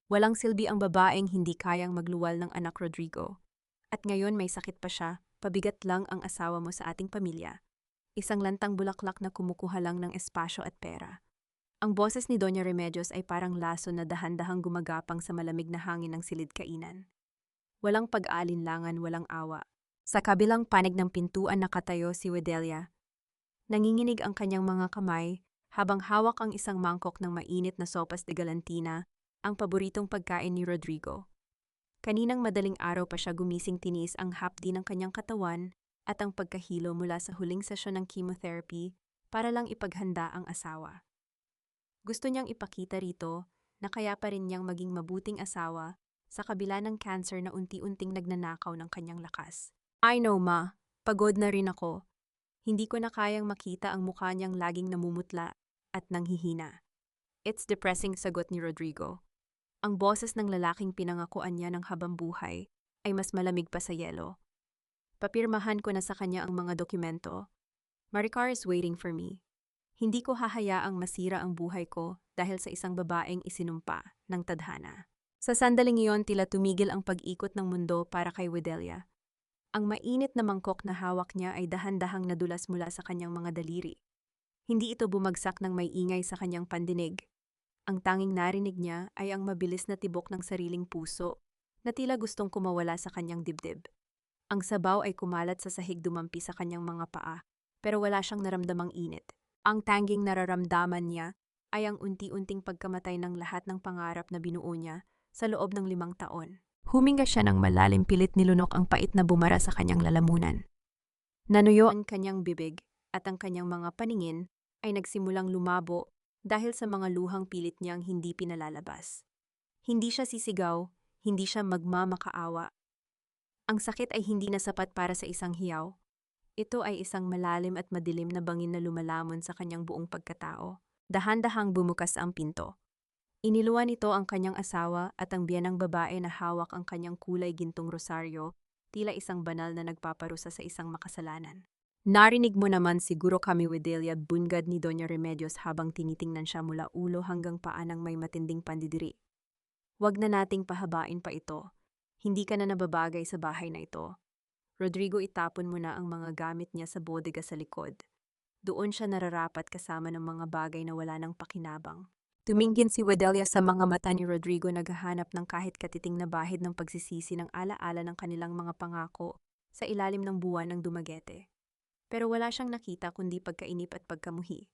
Walang silbi ang babaeng hindi kayang magluwal ng anak, Rodrigo. At ngayon may sakit pa siya, pabigat lang ang asawa mo sa ating pamilya. Isang lantang bulaklak na kumukuha lang ng espasyo at pera. Ang boses ni Doña Remedios ay parang laso na dahan-dahang gumagapang sa malamig na hangin ng silid-kainan. Walang pag-aalinlangan, walang awa. Sa kabilang panig ng pintuan nakatayo si Wedelia. Nanginginig ang kanyang mga kamay habang hawak ang isang mangkok ng mainit na sopas de galantina, ang paboritong pagkain ni Rodrigo. Kaninang madaling araw pa siya gumising, tinis ang hapdi ng kanyang katawan at ang pagkahilo mula sa huling sesyon ng chemotherapy para lang ipaghanda ang asawa. Gusto niyang ipakita rito na kaya pa rin niyang maging mabuting asawa sa kabila ng cancer na unti-unting nagnanakaw ng kanyang lakas. I know, ma. Pagod na rin ako. Hindi ko na kayang makita ang mukha niyang laging namumutla at nanghihina. It's depressing, sagot ni Rodrigo. Ang boses ng lalaking pinangakuan niya ng habang buhay ay mas malamig pa sa yelo. Papirmahan ko na sa kanya ang mga dokumento. Maricar is waiting for me. Hindi ko hahayaang masira ang buhay ko dahil sa isang babaeng isinumpa ng tadhana. Sa sandaling iyon, tila tumigil ang pag-ikot ng mundo para kay Wedelia. Ang mainit na mangkok na hawak niya ay dahan-dahang nadulas mula sa kanyang mga daliri. Hindi ito bumagsak ng may ingay sa kanyang pandinig. Ang tanging narinig niya ay ang mabilis na tibok ng sariling puso na tila gustong kumawala sa kanyang dibdib. Ang sabaw ay kumalat sa sahig, dumampi sa kanyang mga paa, pero wala siyang naramdamang init. Ang tanging nararamdaman niya ay ang unti-unting pagkamatay ng lahat ng pangarap na binuo niya sa loob ng 5 taon. Huminga siya ng malalim, pilit nilunok ang pait na bumara sa kanyang lalamunan. Nanuyo ang kanyang bibig at ang kanyang mga paningin ay nagsimulang lumabo dahil sa mga luhang pilit niyang hindi pinalalabas. Hindi siya sisigaw, hindi siya magmamakaawa. Ang sakit ay hindi na sapat para sa isang hiyaw. Ito ay isang malalim at madilim na bangin na lumalamon sa kanyang buong pagkatao. Dahan-dahang bumukas ang pinto. Iniluwan nito ang kanyang asawa at ang biyanang babae na hawak ang kanyang kulay gintong rosaryo, tila isang banal na nagpaparusa sa isang makasalanan. Narinig mo naman siguro kami, Wedelia, bungad ni Doña Remedios habang tinitingnan siya mula ulo hanggang paa ng may matinding pandidiri. Huwag na nating pahabain pa ito. Hindi ka na nababagay sa bahay na ito. Rodrigo, itapon mo na ang mga gamit niya sa bodega sa likod. Doon siya nararapat kasama ng mga bagay na wala nang pakinabang. Tumingin si Wedelia sa mga mata ni Rodrigo, naghahanap ng kahit katiting na bahid ng pagsisisi ng alaala ng kanilang mga pangako sa ilalim ng buwan ng dumagete. Pero wala siyang nakita kundi pagkainip at pagkamuhi.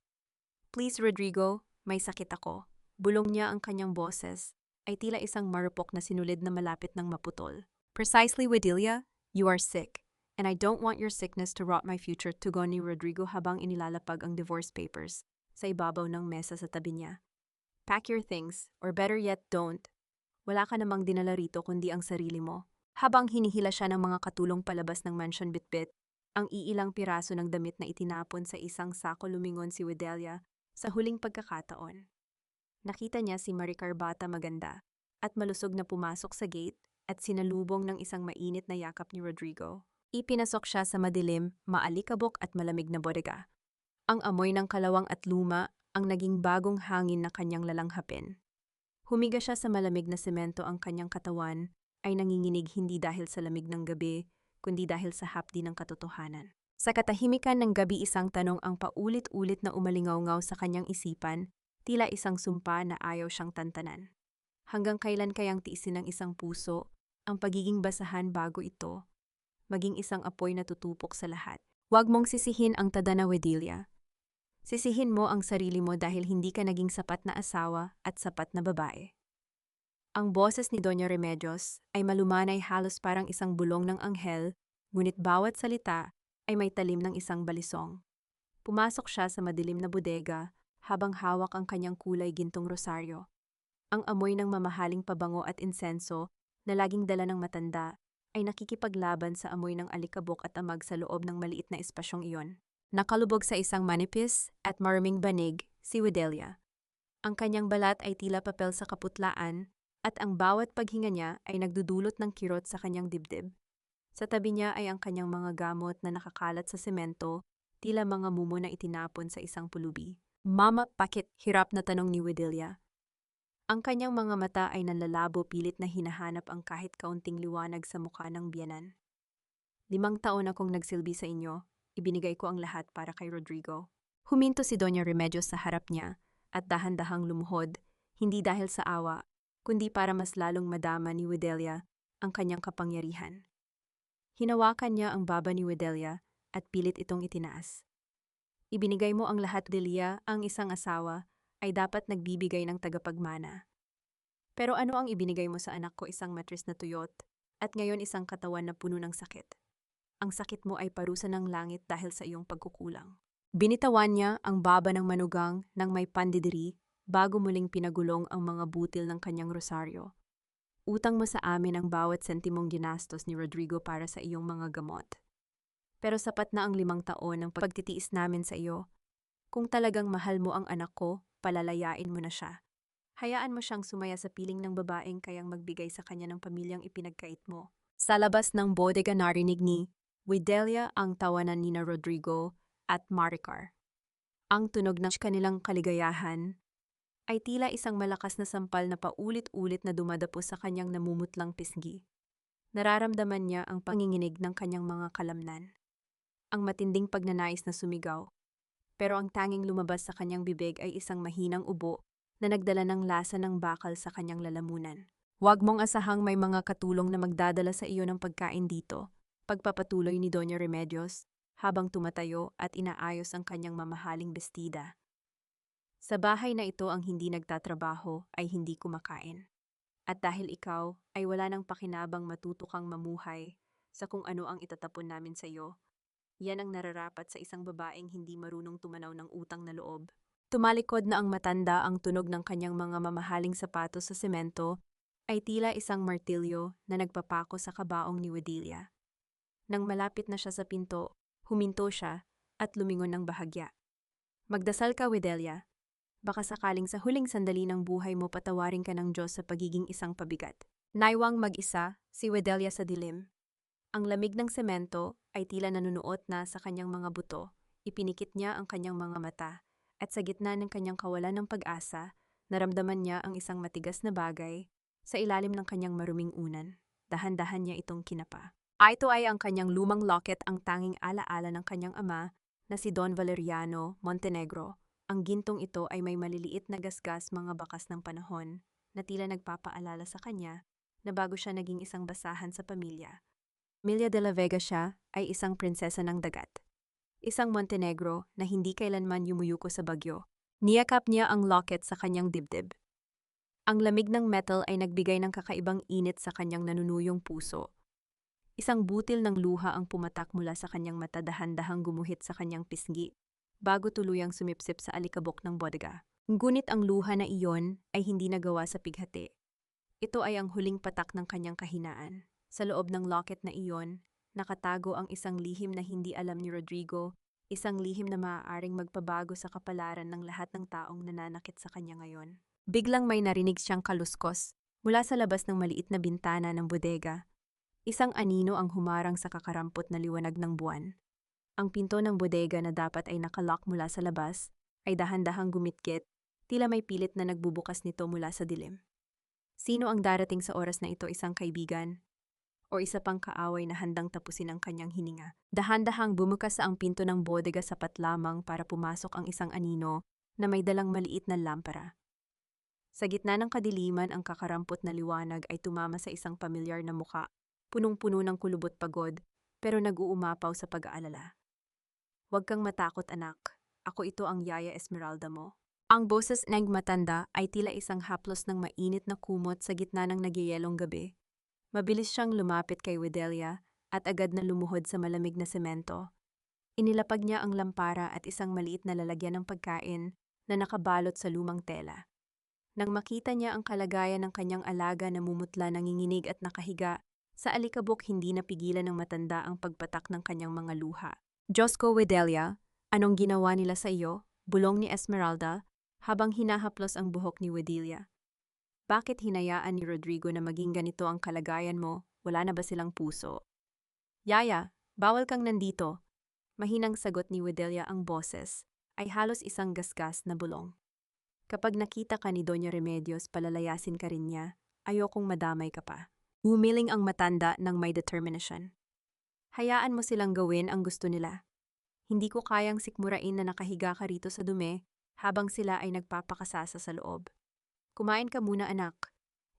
Please, Rodrigo, may sakit ako. Bulong niya, ang kanyang boses ay tila isang marupok na sinulid na malapit ng maputol. Precisely, Wedelia, you are sick. And I don't want your sickness to rot my future, tugon ni Rodrigo habang inilalapag ang divorce papers sa ibabaw ng mesa sa tabi niya. Pack your things, or better yet, don't. Wala ka namang dinala rito kundi ang sarili mo. Habang hinihila siya ng mga katulong palabas ng mansion, bitbit, ang iilang piraso ng damit na itinapon sa isang sako, lumingon si Wedelia sa huling pagkakataon. Nakita niya si Maricar, bata maganda, at malusog na pumasok sa gate at sinalubong ng isang mainit na yakap ni Rodrigo. Ipinasok siya sa madilim, maalikabok at malamig na bodega. Ang amoy ng kalawang at luma ang naging bagong hangin na kanyang lalanghapin. Humiga siya sa malamig na semento, ang kanyang katawan ay nanginginig hindi dahil sa lamig ng gabi, kundi dahil sa hapdi ng katotohanan. Sa katahimikan ng gabi, isang tanong ang paulit-ulit na umalingaw-ngaw sa kanyang isipan, tila isang sumpa na ayaw siyang tantanan. Hanggang kailan kayang tiisin ng isang puso ang pagiging basahan bago ito maging isang apoy na tutupok sa lahat? Huwag mong sisihin ang tadhana, Wedelia. Sisihin mo ang sarili mo dahil hindi ka naging sapat na asawa at sapat na babae. Ang boses ni Doña Remedios ay malumanay, halos parang isang bulong ng anghel, ngunit bawat salita ay may talim ng isang balisong. Pumasok siya sa madilim na bodega habang hawak ang kanyang kulay gintong rosaryo. Ang amoy ng mamahaling pabango at insenso na laging dala ng matanda ay nakikipaglaban sa amoy ng alikabok at amag sa loob ng maliit na espasyong iyon. Nakalubog sa isang manipis at maraming banig si Wedelia. Ang kanyang balat ay tila papel sa kaputlaan at ang bawat paghinga niya ay nagdudulot ng kirot sa kanyang dibdib. Sa tabi niya ay ang kanyang mga gamot na nakakalat sa semento, tila mga mumo na itinapon sa isang pulubi. Mama, bakit? Hirap na tanong ni Wedelia. Ang kanyang mga mata ay nanlalabo pilit na hinahanap ang kahit kaunting liwanag sa mukha ng biyanan. 5 taon akong nagsilbi sa inyo, ibinigay ko ang lahat para kay Rodrigo. Huminto si Doña Remedios sa harap niya at dahan-dahang lumuhod, hindi dahil sa awa, kundi para mas lalong madama ni Widelia ang kanyang kapangyarihan. Hinawakan niya ang baba ni Widelia at pilit itong itinaas. Ibinigay mo ang lahat, Delia, ang isang asawa ay dapat nagbibigay ng tagapagmana. Pero ano ang ibinigay mo sa anak ko, isang matris na tuyot, at ngayon isang katawan na puno ng sakit. Ang sakit mo ay parusa ng langit dahil sa iyong pagkukulang. Binitawan niya ang baba ng manugang ng may pandidiri bago muling pinagulong ang mga butil ng kanyang rosaryo. Utang mo sa amin ang bawat sentimong ginastos ni Rodrigo para sa iyong mga gamot. Pero sapat na ang 5 taon ng pagtitiis namin sa iyo. Kung talagang mahal mo ang anak ko, palalayain mo na siya. Hayaan mo siyang sumaya sa piling ng babaeng kayang magbigay sa kanya ng pamilyang ipinagkait mo. Sa labas ng bodega narinig ni Widelia ang tawanan ni na Rodrigo at Maricar. Ang tunog ng kanilang kaligayahan ay tila isang malakas na sampal na paulit-ulit na dumadapo sa kanyang namumutlang pisngi. Nararamdaman niya ang panginginig ng kanyang mga kalamnan. Ang matinding pagnanais na sumigaw. Pero ang tanging lumabas sa kanyang bibig ay isang mahinang ubo na nagdala ng lasa ng bakal sa kanyang lalamunan. Huwag mong asahang may mga katulong na magdadala sa iyo ng pagkain dito, pagpapatuloy ni Doña Remedios habang tumatayo at inaayos ang kanyang mamahaling bestida. Sa bahay na ito ang hindi nagtatrabaho ay hindi kumakain. At dahil ikaw ay wala nang pakinabang matuto kang mamuhay sa kung ano ang itatapon namin sa iyo, yan ang nararapat sa isang babaeng hindi marunong tumanaw ng utang na loob. Tumalikod na ang matanda, ang tunog ng kanyang mga mamahaling sapatos sa semento ay tila isang martilyo na nagpapako sa kabaong ni Widelia. Nang malapit na siya sa pinto, huminto siya at lumingon ng bahagya. Magdasal ka, Widelia. Baka sakaling sa huling sandali ng buhay mo patawarin ka ng Diyos sa pagiging isang pabigat. Naiwang mag-isa, si Widelia sa dilim. Ang lamig ng semento ay tila nanunuot na sa kanyang mga buto. Ipinikit niya ang kanyang mga mata at sa gitna ng kanyang kawalan ng pag-asa, naramdaman niya ang isang matigas na bagay sa ilalim ng kanyang maruming unan. Dahan-dahan niya itong kinapa. Ito ay ang kanyang lumang locket, ang tanging alaala ng kanyang ama na si Don Valeriano Montenegro. Ang gintong ito ay may maliliit na gasgas, mga bakas ng panahon na tila nagpapaalala sa kanya na bago siya naging isang basahan sa pamilya, Emilia de la Vega, siya ay isang prinsesa ng dagat. Isang Montenegro na hindi kailanman yumuyuko sa bagyo. Niyakap niya ang locket sa kanyang dibdib. Ang lamig ng metal ay nagbigay ng kakaibang init sa kanyang nanunuyong puso. Isang butil ng luha ang pumatak mula sa kanyang mata, dahan-dahang gumuhit sa kanyang pisngi, bago tuluyang sumipsip sa alikabok ng bodega. Ngunit ang luha na iyon ay hindi nagawa sa pighati. Ito ay ang huling patak ng kanyang kahinaan. Sa loob ng locket na iyon, nakatago ang isang lihim na hindi alam ni Rodrigo, isang lihim na maaaring magpabago sa kapalaran ng lahat ng taong nananakit sa kanya ngayon. Biglang may narinig siyang kaluskos mula sa labas ng maliit na bintana ng bodega. Isang anino ang humarang sa kakarampot na liwanag ng buwan. Ang pinto ng bodega na dapat ay nakalock mula sa labas ay dahan-dahang gumitkit, tila may pilit na nagbubukas nito mula sa dilim. Sino ang darating sa oras na ito, isang kaibigan o isa pang kaaway na handang tapusin ang kanyang hininga? Dahan-dahang bumukas ang pinto ng bodega, sapat lamang para pumasok ang isang anino na may dalang maliit na lampara. Sa gitna ng kadiliman, ang kakarampot na liwanag ay tumama sa isang pamilyar na muka, punong-puno ng kulubot pagod, pero nag-uumapaw sa pag-aalala. Huwag kang matakot, anak. Ako ito, ang Yaya Esmeralda mo. Ang boses ng matanda ay tila isang haplos ng mainit na kumot sa gitna ng nagyayelong gabi. Mabilis siyang lumapit kay Widelia at agad na lumuhod sa malamig na semento. Inilapag niya ang lampara at isang maliit na lalagyan ng pagkain na nakabalot sa lumang tela. Nang makita niya ang kalagayan ng kanyang alaga, namumutla, nanginginig at nakahiga, sa alikabok hindi napigilan ng matanda ang pagpatak ng kanyang mga luha. Diyos ko, Widelia, anong ginawa nila sa iyo? Bulong ni Esmeralda habang hinahaplos ang buhok ni Widelia. Bakit hinayaan ni Rodrigo na maging ganito ang kalagayan mo? Wala na ba silang puso? Yaya, bawal kang nandito. Mahinang sagot ni Widelia, ang boses ay halos isang gasgas na bulong. Kapag nakita ka ni Doña Remedios, palalayasin ka rin niya. Ayokong madamay ka pa. Umiling ang matanda ng may determination. Hayaan mo silang gawin ang gusto nila. Hindi ko kayang sikmurain na nakahiga ka rito sa dumi habang sila ay nagpapakasasa sa loob. Kumain ka muna, anak.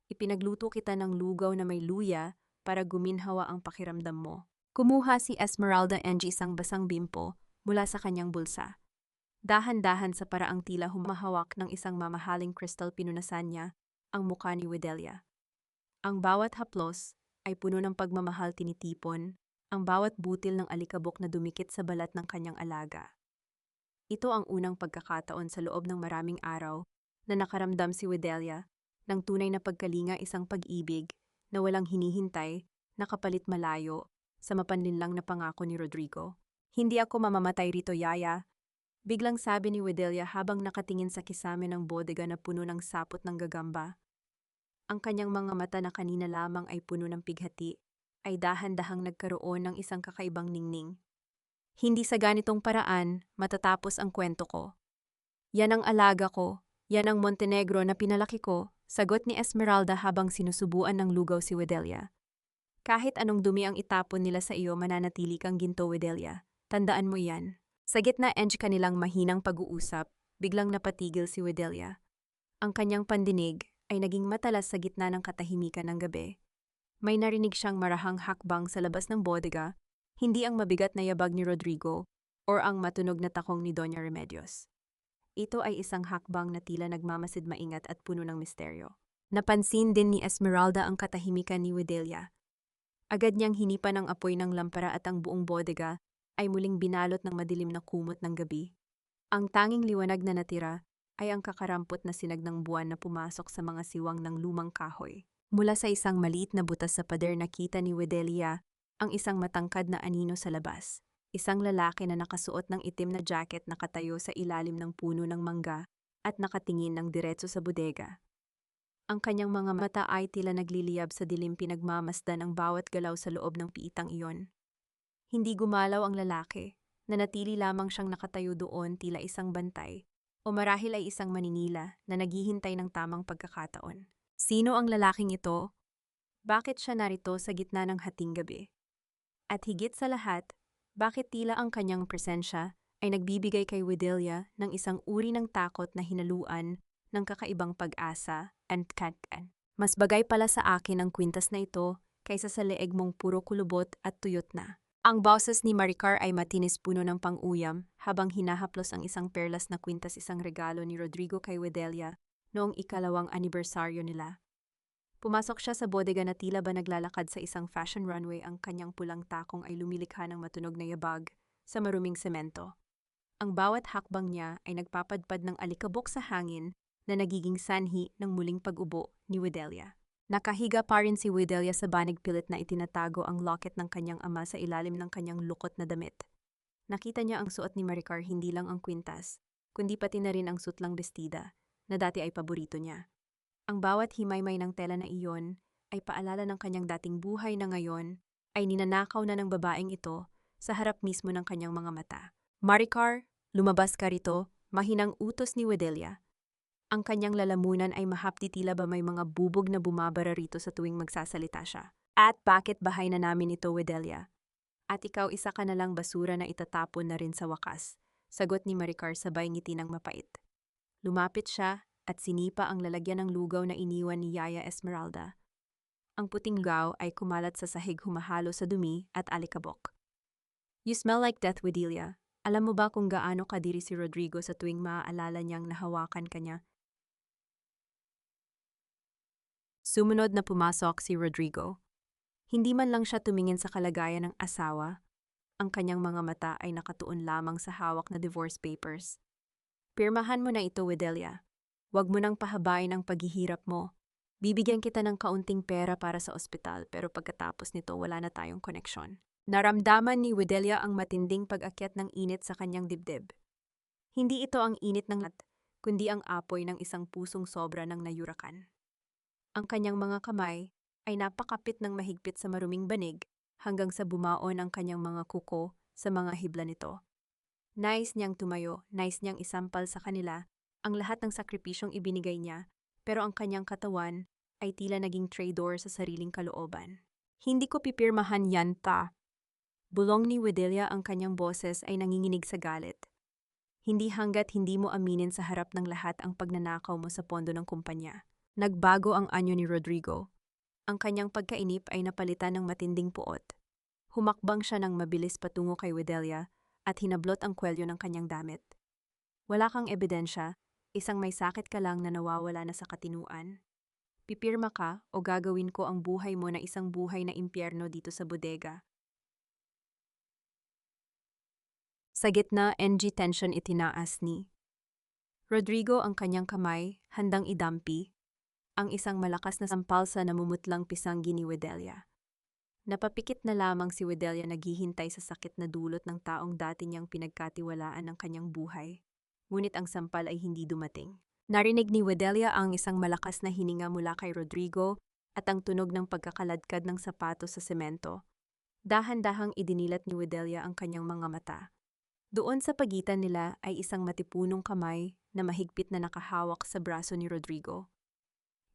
Ipinagluto kita ng lugaw na may luya para guminhawa ang pakiramdam mo. Kumuha si Esmeralda Ng isang basang bimpo mula sa kanyang bulsa. Dahan-dahan sa paraang tila humahawak ng isang mamahaling kristal, pinunasan niya ang mukha ni Wedelia. Ang bawat haplos ay puno ng pagmamahal, tinitipon ang bawat butil ng alikabok na dumikit sa balat ng kanyang alaga. Ito ang unang pagkakataon sa loob ng maraming araw na nakaramdam si Wedelia ng tunay na pagkalinga, isang pag-ibig na walang hinihintay, nakapalit malayo sa mapanlinlang na pangako ni Rodrigo. Hindi ako mamamatay rito, yaya. Biglang sabi ni Wedelia habang nakatingin sa kisame ng bodega na puno ng sapot ng gagamba. Ang kanyang mga mata na kanina lamang ay puno ng pighati ay dahan-dahang nagkaroon ng isang kakaibang ningning. Hindi sa ganitong paraan matatapos ang kwento ko. Yan ang alaga ko, yan ang Montenegro na pinalaki ko, sagot ni Esmeralda habang sinusubuan ng lugaw si Wedelia. Kahit anong dumi ang itapon nila sa iyo, mananatili kang ginto, Wedelia. Tandaan mo yan. Sa gitna ng kanilang mahinang pag-uusap, biglang napatigil si Wedelia. Ang kanyang pandinig ay naging matalas sa gitna ng katahimikan ng gabi. May narinig siyang marahang hakbang sa labas ng bodega, hindi ang mabigat na yabag ni Rodrigo or ang matunog na takong ni Doña Remedios. Ito ay isang hakbang na tila nagmamasid, maingat at puno ng misteryo. Napansin din ni Esmeralda ang katahimikan ni Wedelia. Agad niyang hinipan ang apoy ng lampara at ang buong bodega ay muling binalot ng madilim na kumot ng gabi. Ang tanging liwanag na natira ay ang kakarampot na sinag ng buwan na pumasok sa mga siwang ng lumang kahoy. Mula sa isang maliit na butas sa pader, nakita ni Wedelia ang isang matangkad na anino sa labas. Isang lalaki na nakasuot ng itim na jacket, nakatayo sa ilalim ng puno ng mangga at nakatingin ng diretso sa bodega. Ang kanyang mga mata ay tila nagliliyab sa dilim, pinagmamasdan ang bawat galaw sa loob ng piitang iyon. Hindi gumalaw ang lalaki, nanatili lamang siyang nakatayo doon, tila isang bantay, o marahil ay isang maninila na naghihintay ng tamang pagkakataon. Sino ang lalaking ito? Bakit siya narito sa gitna ng hating gabi? At higit sa lahat, bakit tila ang kanyang presensya ay nagbibigay kay Wedelia ng isang uri ng takot na hinaluan ng kakaibang pag-asa and katkan. Mas bagay pala sa akin ang kwintas na ito kaysa sa leeg mong puro kulubot at tuyot na. Ang boses ni Maricar ay matinis, puno ng pang-uyam habang hinahaplos ang isang perlas na kwintas, isang regalo ni Rodrigo kay Wedelia noong ikalawang anibersaryo nila. Pumasok siya sa bodega na tila ba naglalakad sa isang fashion runway. Ang kanyang pulang takong ay lumilikha ng matunog na yabag sa maruming semento. Ang bawat hakbang niya ay nagpapadpad ng alikabok sa hangin na nagiging sanhi ng muling pag-ubo ni Wedelia. Nakahiga pa rin si Wedelia sa banig, pilit na itinatago ang locket ng kanyang ama sa ilalim ng kanyang lukot na damit. Nakita niya ang suot ni Maricar, hindi lang ang kwintas, kundi pati na rin ang sutlang bestida na dati ay paborito niya. Ang bawat himaymay ng tela na iyon ay paalala ng kanyang dating buhay na ngayon ay ninanakaw na ng babaeng ito sa harap mismo ng kanyang mga mata. Maricar, lumabas ka rito, mahinang utos ni Wedelia. Ang kanyang lalamunan ay mahapdi, tila ba may mga bubog na bumabara rito sa tuwing magsasalita siya. At bakit bahay na namin ito, Wedelia? At ikaw, isa ka na lang basura na itatapon na rin sa wakas, sagot ni Maricar sabay ngiti ng mapait. Lumapit siya at sinipa ang lalagyan ng lugaw na iniwan ni Yaya Esmeralda. Ang puting lugaw ay kumalat sa sahig, humahalo sa dumi at alikabok. You smell like death, Wedelia. Alam mo ba kung gaano kadiri si Rodrigo sa tuwing maaalala niyang nahawakan ka niya? Sumunod na pumasok si Rodrigo. Hindi man lang siya tumingin sa kalagayan ng asawa, ang kanyang mga mata ay nakatuon lamang sa hawak na divorce papers. Pirmahan mo na ito, Wedelia. Huwag mo nang pahabain ang paghihirap mo. Bibigyan kita ng kaunting pera para sa ospital, pero pagkatapos nito wala na tayong koneksyon. Naramdaman ni Wedelia ang matinding pag-akyat ng init sa kanyang dibdib. Hindi ito ang init ng lat, kundi ang apoy ng isang pusong sobra ng nayurakan. Ang kanyang mga kamay ay napakapit ng mahigpit sa maruming banig hanggang sa bumaon ang kanyang mga kuko sa mga hibla nito. Nais niyang tumayo, nais niyang isampal sa kanila ang lahat ng sakripisyong ibinigay niya, pero ang kanyang katawan ay tila naging traitor sa sariling kalooban. Hindi ko pipirmahan yan, ta. Bulong ni Wedelia, ang kanyang boses ay nanginginig sa galit. Hindi hanggat hindi mo aminin sa harap ng lahat ang pagnanakaw mo sa pondo ng kumpanya. Nagbago ang anyo ni Rodrigo. Ang kanyang pagkainip ay napalitan ng matinding puot. Humakbang siya ng mabilis patungo kay Wedelia at hinablot ang kwelyo ng kanyang damit. Wala kang ebidensya, isang may sakit ka lang na nawawala na sa katinuan. Pipirma ka o gagawin ko ang buhay mo na isang buhay na impyerno dito sa bodega. Sa gitna, NG tension itinaas ni Rodrigo ang kanyang kamay, handang idampi, ang isang malakas na sampal sa namumutlang pisanggi ni Wedelia. Napapikit na lamang si Wedelia, naghihintay sa sakit na dulot ng taong dati niyang pinagkatiwalaan ng kanyang buhay. Ngunit ang sampal ay hindi dumating. Narinig ni Wedelia ang isang malakas na hininga mula kay Rodrigo at ang tunog ng pagkakaladkad ng sapatos sa semento. Dahan-dahang idinilat ni Wedelia ang kanyang mga mata. Doon sa pagitan nila ay isang matipunong kamay na mahigpit na nakahawak sa braso ni Rodrigo.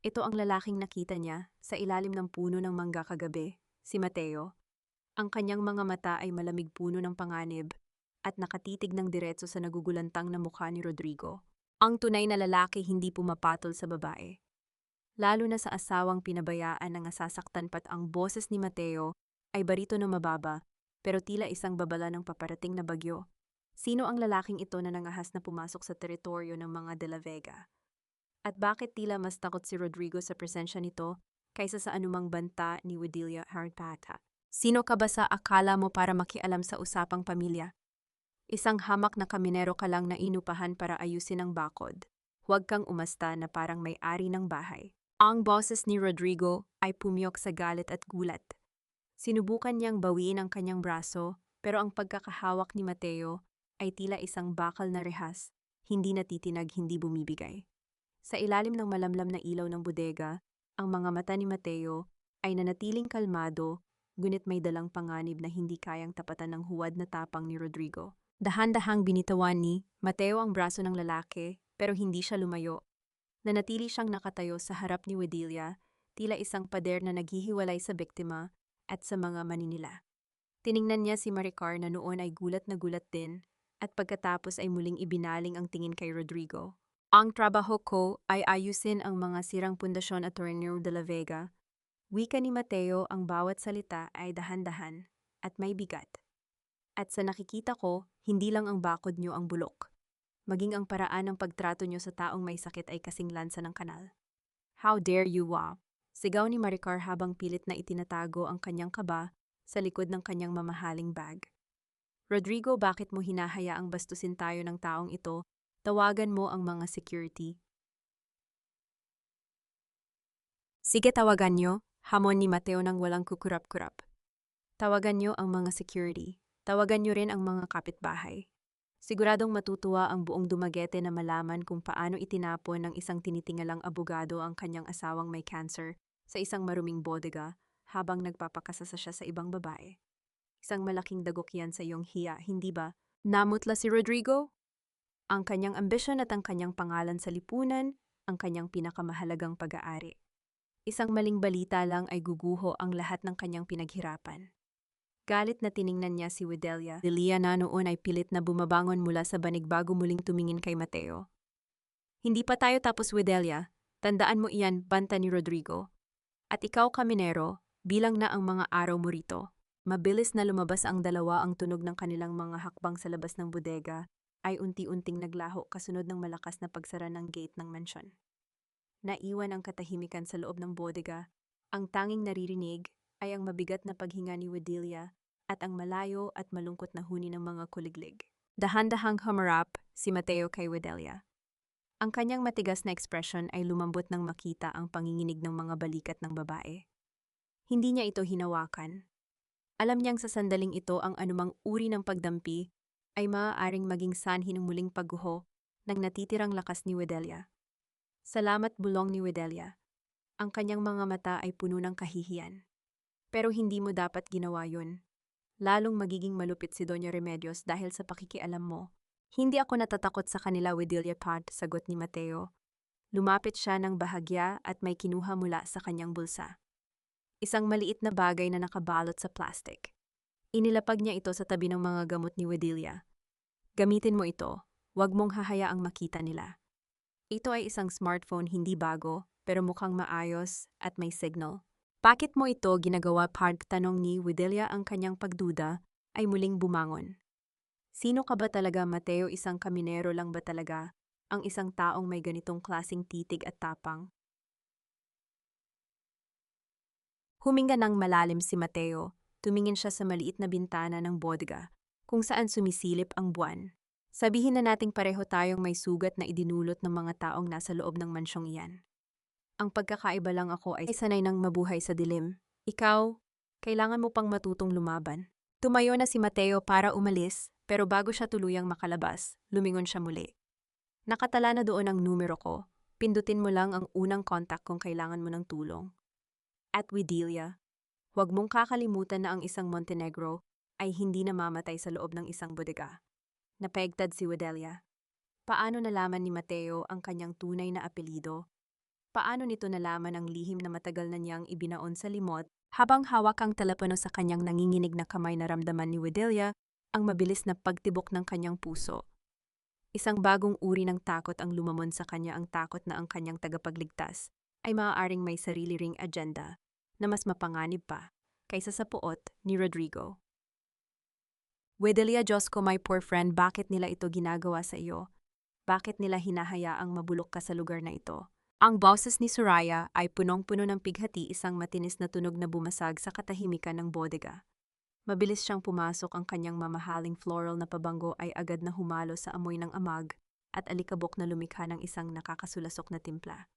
Ito ang lalaking nakita niya sa ilalim ng puno ng mangga kagabi, si Mateo. Ang kanyang mga mata ay malamig puno ng panganib at nakatitig ng diretso sa nagugulantang na mukha ni Rodrigo. Ang tunay na lalaki hindi pumapatol sa babae. Lalo na sa asawang pinabayaan na nasasaktan, pat ang boses ni Mateo ay barito na mababa pero tila isang babala ng paparating na bagyo. Sino ang lalaking ito na nangahas na pumasok sa teritoryo ng mga De La Vega? At bakit tila mas takot si Rodrigo sa presensya nito kaysa sa anumang banta ni Wedelia Harpata? Sino ka ba sa akala mo para makialam sa usapang pamilya? Isang hamak na kaminero ka lang na inupahan para ayusin ang bakod. Huwag kang umasta na parang may-ari ng bahay. Ang boses ni Rodrigo ay pumiyok sa galit at gulat. Sinubukan niyang bawiin ang kanyang braso, pero ang pagkakahawak ni Mateo ay tila isang bakal na rehas, hindi natitinag, hindi bumibigay. Sa ilalim ng malamlam na ilaw ng bodega, ang mga mata ni Mateo ay nanatiling kalmado, ngunit may dalang panganib na hindi kayang tapatan ng huwad na tapang ni Rodrigo. Dahan-dahang binitawan ni Mateo ang braso ng lalaki, pero hindi siya lumayo. Nanatili siyang nakatayo sa harap ni Wedelia, tila isang pader na naghihiwalay sa biktima at sa mga maninila. Tiningnan niya si Maricar na noon ay gulat na gulat din, at pagkatapos ay muling ibinaling ang tingin kay Rodrigo. Ang trabaho ko ay ayusin ang mga sirang pundasyon at Torneo de la Vega. Wika ni Mateo, ang bawat salita ay dahan-dahan at may bigat. At sa nakikita ko, hindi lang ang bakod niyo ang bulok. Maging ang paraan ng pagtrato niyo sa taong may sakit ay kasing lansa ng kanal. How dare you, wa? Sigaw ni Maricar habang pilit na itinatago ang kanyang kaba sa likod ng kanyang mamahaling bag. Rodrigo, bakit mo hinahayaang bastusin tayo ng taong ito? Tawagan mo ang mga security. Sige, tawagan nyo, hamon ni Mateo nang walang kukurap-kurap. Tawagan nyo ang mga security. Tawagan nyo rin ang mga kapitbahay. Siguradong matutuwa ang buong Dumaguete na malaman kung paano itinapon ng isang tinitingalang abogado ang kanyang asawang may cancer sa isang maruming bodega habang nagpapakasasa siya sa ibang babae. Isang malaking dagok yan sa iyong hiya, hindi ba? Namutla si Rodrigo? Ang kanyang ambisyon at ang kanyang pangalan sa lipunan, ang kanyang pinakamahalagang pag-aari. Isang maling balita lang ay guguho ang lahat ng kanyang pinaghirapan. Galit na tiningnan niya si Wedelia. Delia na noon ay pilit na bumabangon mula sa banig bago muling tumingin kay Mateo. Hindi pa tayo tapos, Wedelia. Tandaan mo iyan, banta ni Rodrigo. At ikaw, Kaminero, bilang na ang mga araw mo rito. Mabilis na lumabas ang dalawa, ang tunog ng kanilang mga hakbang sa labas ng bodega ay unti-unting naglaho kasunod ng malakas na pagsara ng gate ng mansyon. Naiwan ang katahimikan sa loob ng bodega. Ang tanging naririnig ay ang mabigat na paghinga ni Wedelia at ang malayo at malungkot na huni ng mga kuliglig. Dahan-dahang humarap si Mateo kay Wedelia. Ang kanyang matigas na ekspresyon ay lumambot nang makita ang panginginig ng mga balikat ng babae. Hindi niya ito hinawakan. Alam niyang sa sandaling ito ang anumang uri ng pagdampi ay maaaring maging sanhi ng muling pagguho ng natitirang lakas ni Wedelia. Salamat, bulong ni Wedelia. Ang kanyang mga mata ay puno ng kahihiyan. Pero hindi mo dapat ginawa yun. Lalong magiging malupit si Doña Remedios dahil sa pakikialam mo. Hindi ako natatakot sa kanila, Widelia Pod, sagot ni Mateo. Lumapit siya ng bahagya at may kinuha mula sa kanyang bulsa. Isang maliit na bagay na nakabalot sa plastic. Inilapag niya ito sa tabi ng mga gamot ni Widelia. Gamitin mo ito, huwag mong hahayaang makita nila. Ito ay isang smartphone hindi bago, pero mukhang maayos at may signal. Bakit mo ito ginagawa, Park? Tanong ni Widelia. Ang kanyang pagduda ay muling bumangon. Sino ka ba talaga, Mateo? Isang kaminero lang ba talaga ang isang taong may ganitong klasing titig at tapang? Huminga ng malalim si Mateo. Tumingin siya sa maliit na bintana ng bodega, kung saan sumisilip ang buwan. Sabihin na nating pareho tayong may sugat na idinulot ng mga taong nasa loob ng mansyong iyan. Ang pagkakaiba lang, ako ay sanay ng mabuhay sa dilim. Ikaw, kailangan mo pang matutong lumaban. Tumayo na si Mateo para umalis, pero bago siya tuluyang makalabas, lumingon siya muli. Nakatala na doon ang numero ko. Pindutin mo lang ang unang contact kung kailangan mo ng tulong. At Widelia, huwag mong kakalimutan na ang isang Montenegro ay hindi namamatay sa loob ng isang bodega. Napaigtad si Widelia. Paano nalaman ni Mateo ang kanyang tunay na apelido? Paano nito nalaman ang lihim na matagal na niyang ibinaon sa limot? Habang hawak ang telepono sa kanyang nanginginig na kamay, naramdaman ni Widelia ang mabilis na pagtibok ng kanyang puso. Isang bagong uri ng takot ang lumamon sa kanya, ang takot na ang kanyang tagapagligtas ay maaaring may sarili ring agenda na mas mapanganib pa kaysa sa puot ni Rodrigo. Widelia, Diyos ko, my poor friend, bakit nila ito ginagawa sa iyo? Bakit nila hinahayaang mabulok ka sa lugar na ito? Ang boses ni Soraya ay punong-puno ng pighati, isang matinis na tunog na bumasag sa katahimikan ng bodega. Mabilis siyang pumasok, ang kanyang mamahaling floral na pabango ay agad na humalo sa amoy ng amag at alikabok na lumikha ng isang nakakasulasok na timpla.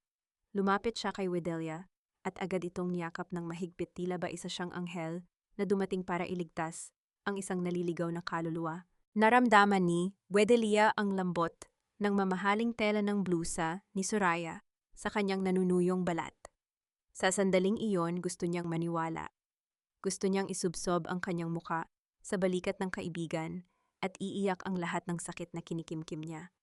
Lumapit siya kay Widelia at agad itong niyakap ng mahigpit, tila ba isa siyang anghel na dumating para iligtas ang isang naliligaw na kaluluwa. Naramdaman ni Widelia ang lambot ng mamahaling tela ng blusa ni Soraya sa kanyang nanunuyong balat. Sa sandaling iyon, gusto niyang maniwala. Gusto niyang isubsob ang kanyang muka sa balikat ng kaibigan at iiyak ang lahat ng sakit na kinikimkim niya.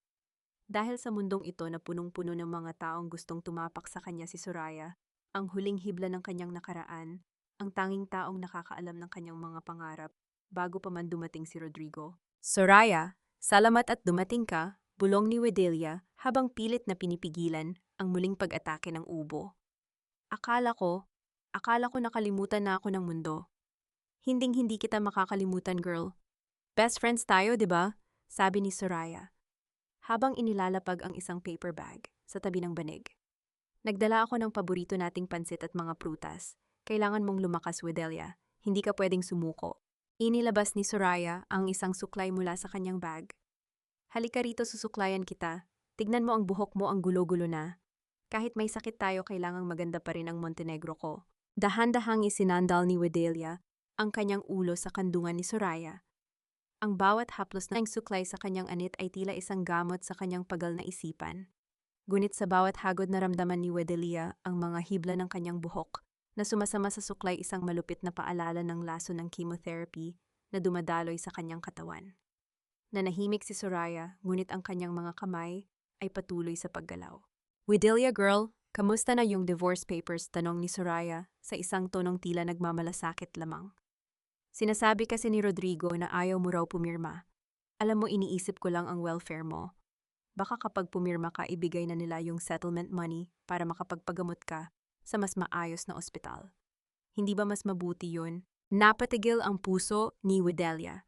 Dahil sa mundong ito na punong-puno ng mga taong gustong tumapak sa kanya, si Soraya, ang huling hibla ng kanyang nakaraan, ang tanging taong nakakaalam ng kanyang mga pangarap bago pa man dumating si Rodrigo. Soraya, salamat at dumating ka, bulong ni Widelia habang pilit na pinipigilan ang muling pag-atake ng ubo. Akala ko nakalimutan na ako ng mundo. Hinding-hindi kita makakalimutan, girl. Best friends tayo, di ba? Sabi ni Soraya, habang inilalapag ang isang paper bag sa tabi ng banig. Nagdala ako ng paborito nating pansit at mga prutas. Kailangan mong lumakas, Widelia. Hindi ka pwedeng sumuko. Inilabas ni Soraya ang isang suklay mula sa kanyang bag. Halika rito, susuklayan kita. Tignan mo ang buhok mo, ang gulo-gulo na. Kahit may sakit tayo, kailangang maganda pa rin ang Montenegro ko. Dahan-dahang isinandal ni Widelia ang kanyang ulo sa kandungan ni Soraya. Ang bawat haplos ng suklay sa kanyang anit ay tila isang gamot sa kanyang pagal na isipan. Ngunit sa bawat hagod, naramdaman ni Widelia ang mga hibla ng kanyang buhok na sumasama sa suklay, isang malupit na paalala ng laso ng chemotherapy na dumadaloy sa kanyang katawan. Nanahimik si Soraya, ngunit ang kanyang mga kamay ay patuloy sa paggalaw. Widelia, girl, kamusta na yung divorce papers? Tanong ni Soraya sa isang tonong tila nagmamalasakit lamang. Sinasabi kasi ni Rodrigo na ayaw mo raw pumirma. Alam mo, iniisip ko lang ang welfare mo. Baka kapag pumirma ka, ibigay na nila yung settlement money para makapagpagamot ka sa mas maayos na ospital. Hindi ba mas mabuti yun? Napatigil ang puso ni Widelia.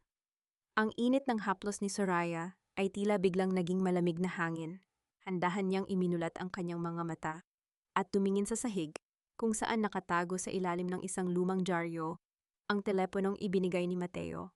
Ang init ng haplos ni Soraya ay tila biglang naging malamig na hangin. Handahan niyang iminulat ang kanyang mga mata at tumingin sa sahig kung saan nakatago sa ilalim ng isang lumang dyaryo ang teleponong ibinigay ni Mateo.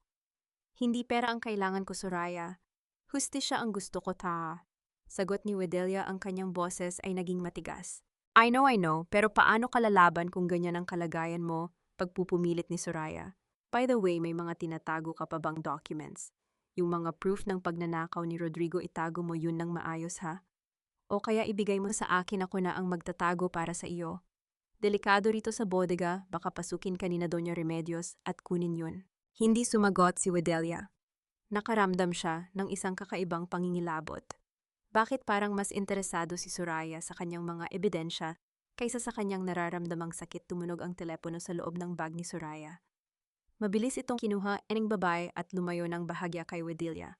Hindi pera ang kailangan ko, Soraya. Hustisya ang gusto ko, ta. Sagot ni Widelia, ang kanyang boses ay naging matigas. I know, pero paano ka lalaban kung ganyan ang kalagayan mo? Pagpupumilit ni Soraya. By the way, may mga tinatago ka pa bang documents? Yung mga proof ng pagnanakaw ni Rodrigo, itago mo yun ng maayos, ha? O kaya ibigay mo sa akin, ako na ang magtatago para sa iyo. Delikado rito sa bodega, baka pasukin ka ni na Doña Remedios at kunin yun. Hindi sumagot si Widelia. Nakaramdam siya ng isang kakaibang pangingilabot. Bakit parang mas interesado si Soraya sa kanyang mga ebidensya kaysa sa kanyang nararamdamang sakit? Tumunog ang telepono sa loob ng bag ni Soraya. Mabilis itong kinuha ng babae at lumayo ng bahagya kay Wedelia.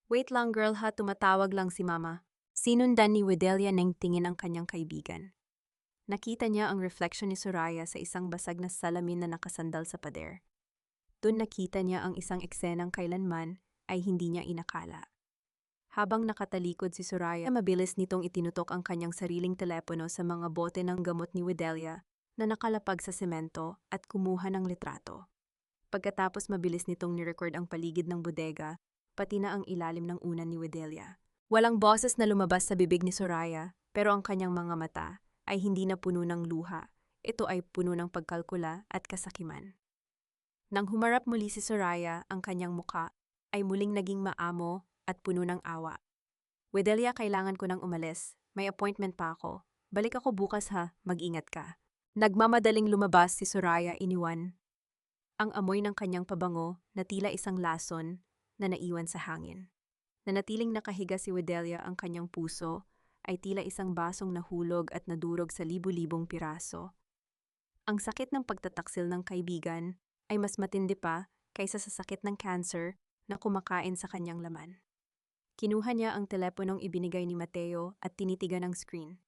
Wait lang girl ha, tumatawag lang si mama. Sinundan ni Wedelia ng tingin ang kanyang kaibigan. Nakita niya ang reflection ni Soraya sa isang basag na salamin na nakasandal sa pader. Doon nakita niya ang isang eksenang kailanman ay hindi niya inakala. Habang nakatalikod si Soraya, mabilis nitong itinutok ang kanyang sariling telepono sa mga bote ng gamot ni Wedelia na nakalapag sa semento at kumuha ng litrato. Pagkatapos mabilis nitong nirecord ang paligid ng bodega, pati na ang ilalim ng unan ni Wedelia. Walang boses na lumabas sa bibig ni Soraya, pero ang kanyang mga mata ay hindi na puno ng luha. Ito ay puno ng pagkalkula at kasakiman. Nang humarap muli si Soraya, ang kanyang muka ay muling naging maamo at puno ng awa. Wedelia, kailangan ko nang umalis. May appointment pa ako. Balik ako bukas ha, mag-ingat ka. Nagmamadaling lumabas si Soraya iniwan. Ang amoy ng kanyang pabango na tila isang lason na naiwan sa hangin. Nanatiling nakahiga si Wedelia, ang kanyang puso ay tila isang basong nahulog at nadurog sa libu-libong piraso. Ang sakit ng pagtataksil ng kaibigan ay mas matindi pa kaysa sa sakit ng cancer na kumakain sa kanyang laman. Kinuha niya ang teleponong ibinigay ni Mateo at tinitigan ang screen.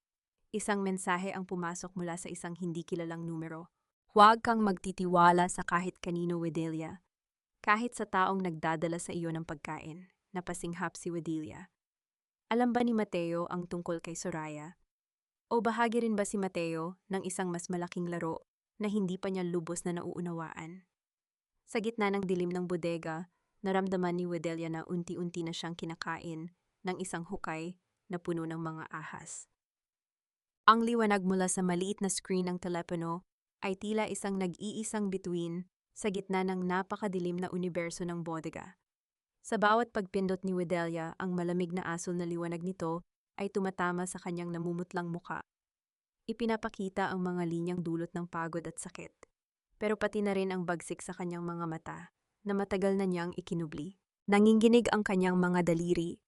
Isang mensahe ang pumasok mula sa isang hindi kilalang numero. Huwag kang magtitiwala sa kahit kanino, Wedelia. Kahit sa taong nagdadala sa iyo ng pagkain, napasinghap si Wedelia. Alam ba ni Mateo ang tungkol kay Soraya? O bahagi rin ba si Mateo ng isang mas malaking laro na hindi pa niya lubos na nauunawaan? Sa gitna ng dilim ng bodega, naramdaman ni Wedelia na unti-unti na siyang kinakain ng isang hukay na puno ng mga ahas. Ang liwanag mula sa maliit na screen ng telepono ay tila isang nag-iisang bituin sa gitna ng napakadilim na universo ng bodega. Sa bawat pagpindot ni Wedelia, ang malamig na asul na liwanag nito ay tumatama sa kanyang namumutlang muka. Ipinapakita ang mga linyang dulot ng pagod at sakit, pero pati na rin ang bagsik sa kanyang mga mata na matagal na niyang ikinubli. Nanginginig ang kanyang mga daliri,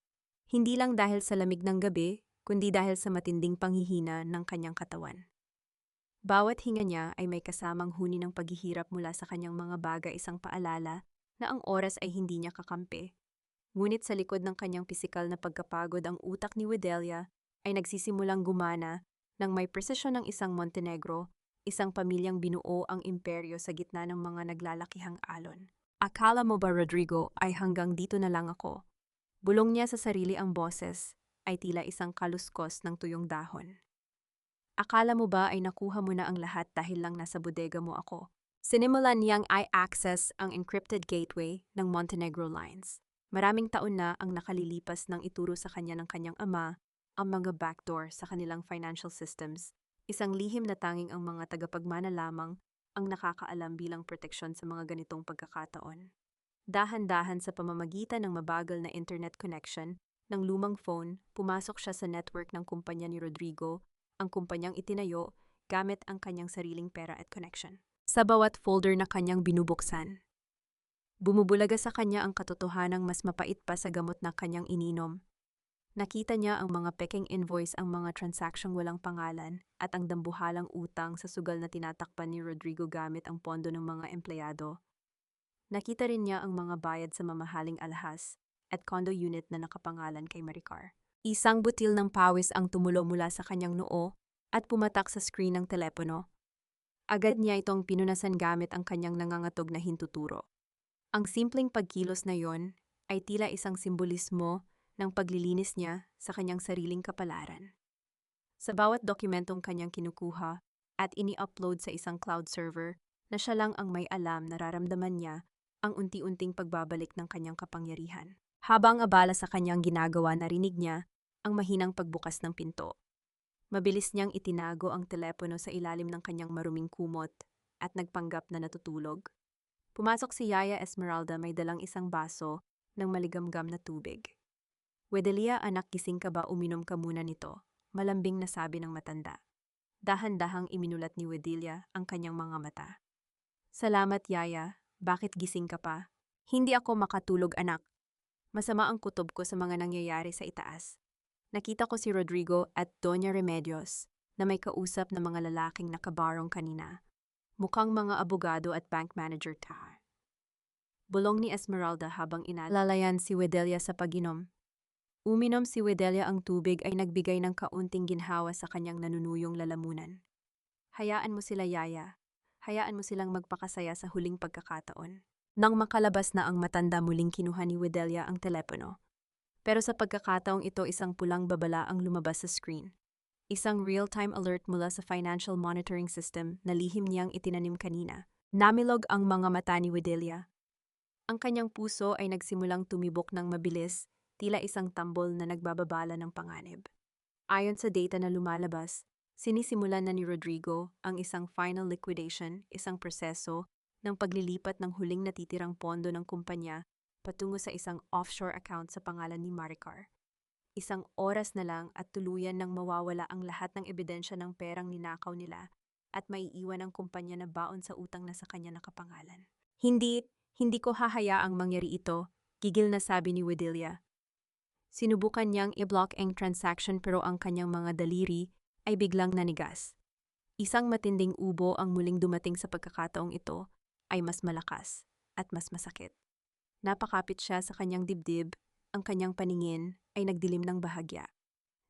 hindi lang dahil sa lamig ng gabi, kundi dahil sa matinding panghihina ng kanyang katawan. Bawat hinga niya ay may kasamang huni ng paghihirap mula sa kanyang mga bagay, isang paalala na ang oras ay hindi niya kakampi. Ngunit sa likod ng kanyang pisikal na pagkapagod, ang utak ni Wedelia ay nagsisimulang gumana ng may presisyon ng isang Montenegro, isang pamilyang binuo ang imperyo sa gitna ng mga naglalakihang alon. Akala mo ba, Rodrigo, ay hanggang dito na lang ako? Bulong niya sa sarili, ang boses ay tila isang kaluskos ng tuyong dahon. Akala mo ba ay nakuha mo na ang lahat dahil lang nasa bodega mo ako? Sinimulan niyang i-access ang encrypted gateway ng Montenegro Lines. Maraming taon na ang nakalilipas nang ituro sa kanya ng kanyang ama ang mga backdoor sa kanilang financial systems. Isang lihim na tanging ang mga tagapagmana lamang ang nakakaalam bilang proteksyon sa mga ganitong pagkakataon. Dahan-dahan sa pamamagitan ng mabagal na internet connection ng lumang phone, pumasok siya sa network ng kumpanya ni Rodrigo, ang kumpanyang itinayo gamit ang kanyang sariling pera at connection. Sa bawat folder na kanyang binubuksan, bumubulaga sa kanya ang katotohanang mas mapait pa sa gamot na kanyang ininom. Nakita niya ang mga peking invoice, ang mga transaksiyong walang pangalan, at ang dambuhalang utang sa sugal na tinatakpan ni Rodrigo gamit ang pondo ng mga empleyado. Nakita rin niya ang mga bayad sa mamahaling alahas at condo unit na nakapangalan kay Maricar. Isang butil ng pawis ang tumulo mula sa kanyang noo at pumatak sa screen ng telepono. Agad niya itong pinunasan gamit ang kanyang nangangatog na hintuturo. Ang simpleng pagkilos na yon ay tila isang simbolismo ng paglilinis niya sa kanyang sariling kapalaran. Sa bawat dokumentong kanyang kinukuha at ini-upload sa isang cloud server na siya lang ang may alam, nararamdaman niya ang unti-unting pagbabalik ng kanyang kapangyarihan. Habang abala sa kanyang ginagawa, narinig niya ang mahinang pagbukas ng pinto. Mabilis niyang itinago ang telepono sa ilalim ng kanyang maruming kumot at nagpanggap na natutulog. Pumasok si Yaya Esmeralda, may dalang isang baso ng maligamgam na tubig. Wedelia, anak, gising ka ba? Uminom ka muna nito, malambing na sabi ng matanda. Dahan-dahang iminulat ni Wedelia ang kanyang mga mata. Salamat, Yaya. Bakit gising ka pa? Hindi ako makatulog, anak. Masama ang kutob ko sa mga nangyayari sa itaas. Nakita ko si Rodrigo at Doña Remedios na may kausap na mga lalaking nakabarong kanina. Mukhang mga abogado at bank manager ta. Bulong ni Esmeralda habang inalalayan si Wedelia sa pag-inom. Uminom si Wedelia ang tubig ay nagbigay ng kaunting ginhawa sa kanyang nanunuyong lalamunan. Hayaan mo sila, Yaya. Hayaan mo silang magpakasaya sa huling pagkakataon. Nang makalabas na ang matanda, muling kinuha ni Wedelia ang telepono. Pero sa pagkakataong ito, isang pulang babala ang lumabas sa screen. Isang real-time alert mula sa financial monitoring system na lihim niyang itinanim kanina. Namilog ang mga mata ni Wedelia. Ang kanyang puso ay nagsimulang tumibok ng mabilis, tila isang tambol na nagbababala ng panganib. Ayon sa data na lumalabas, sinisimulan na ni Rodrigo ang isang final liquidation, isang proseso ng paglilipat ng huling natitirang pondo ng kumpanya patungo sa isang offshore account sa pangalan ni Maricar. Isang oras na lang at tuluyan nang mawawala ang lahat ng ebidensya ng perang ninakaw nila at maiiwan ang kumpanya na baon sa utang na sa kanya nakapangalan. Hindi ko hahayaang mangyari ito, gigil na sabi ni Wedelia. Sinubukan niyang i-block ang transaction pero ang kanyang mga daliri ay biglang nanigas. Isang matinding ubo ang muling dumating sa pagkakataong ito ay mas malakas at mas masakit. Napakapit siya sa kanyang dibdib, ang kanyang paningin ay nagdilim ng bahagya.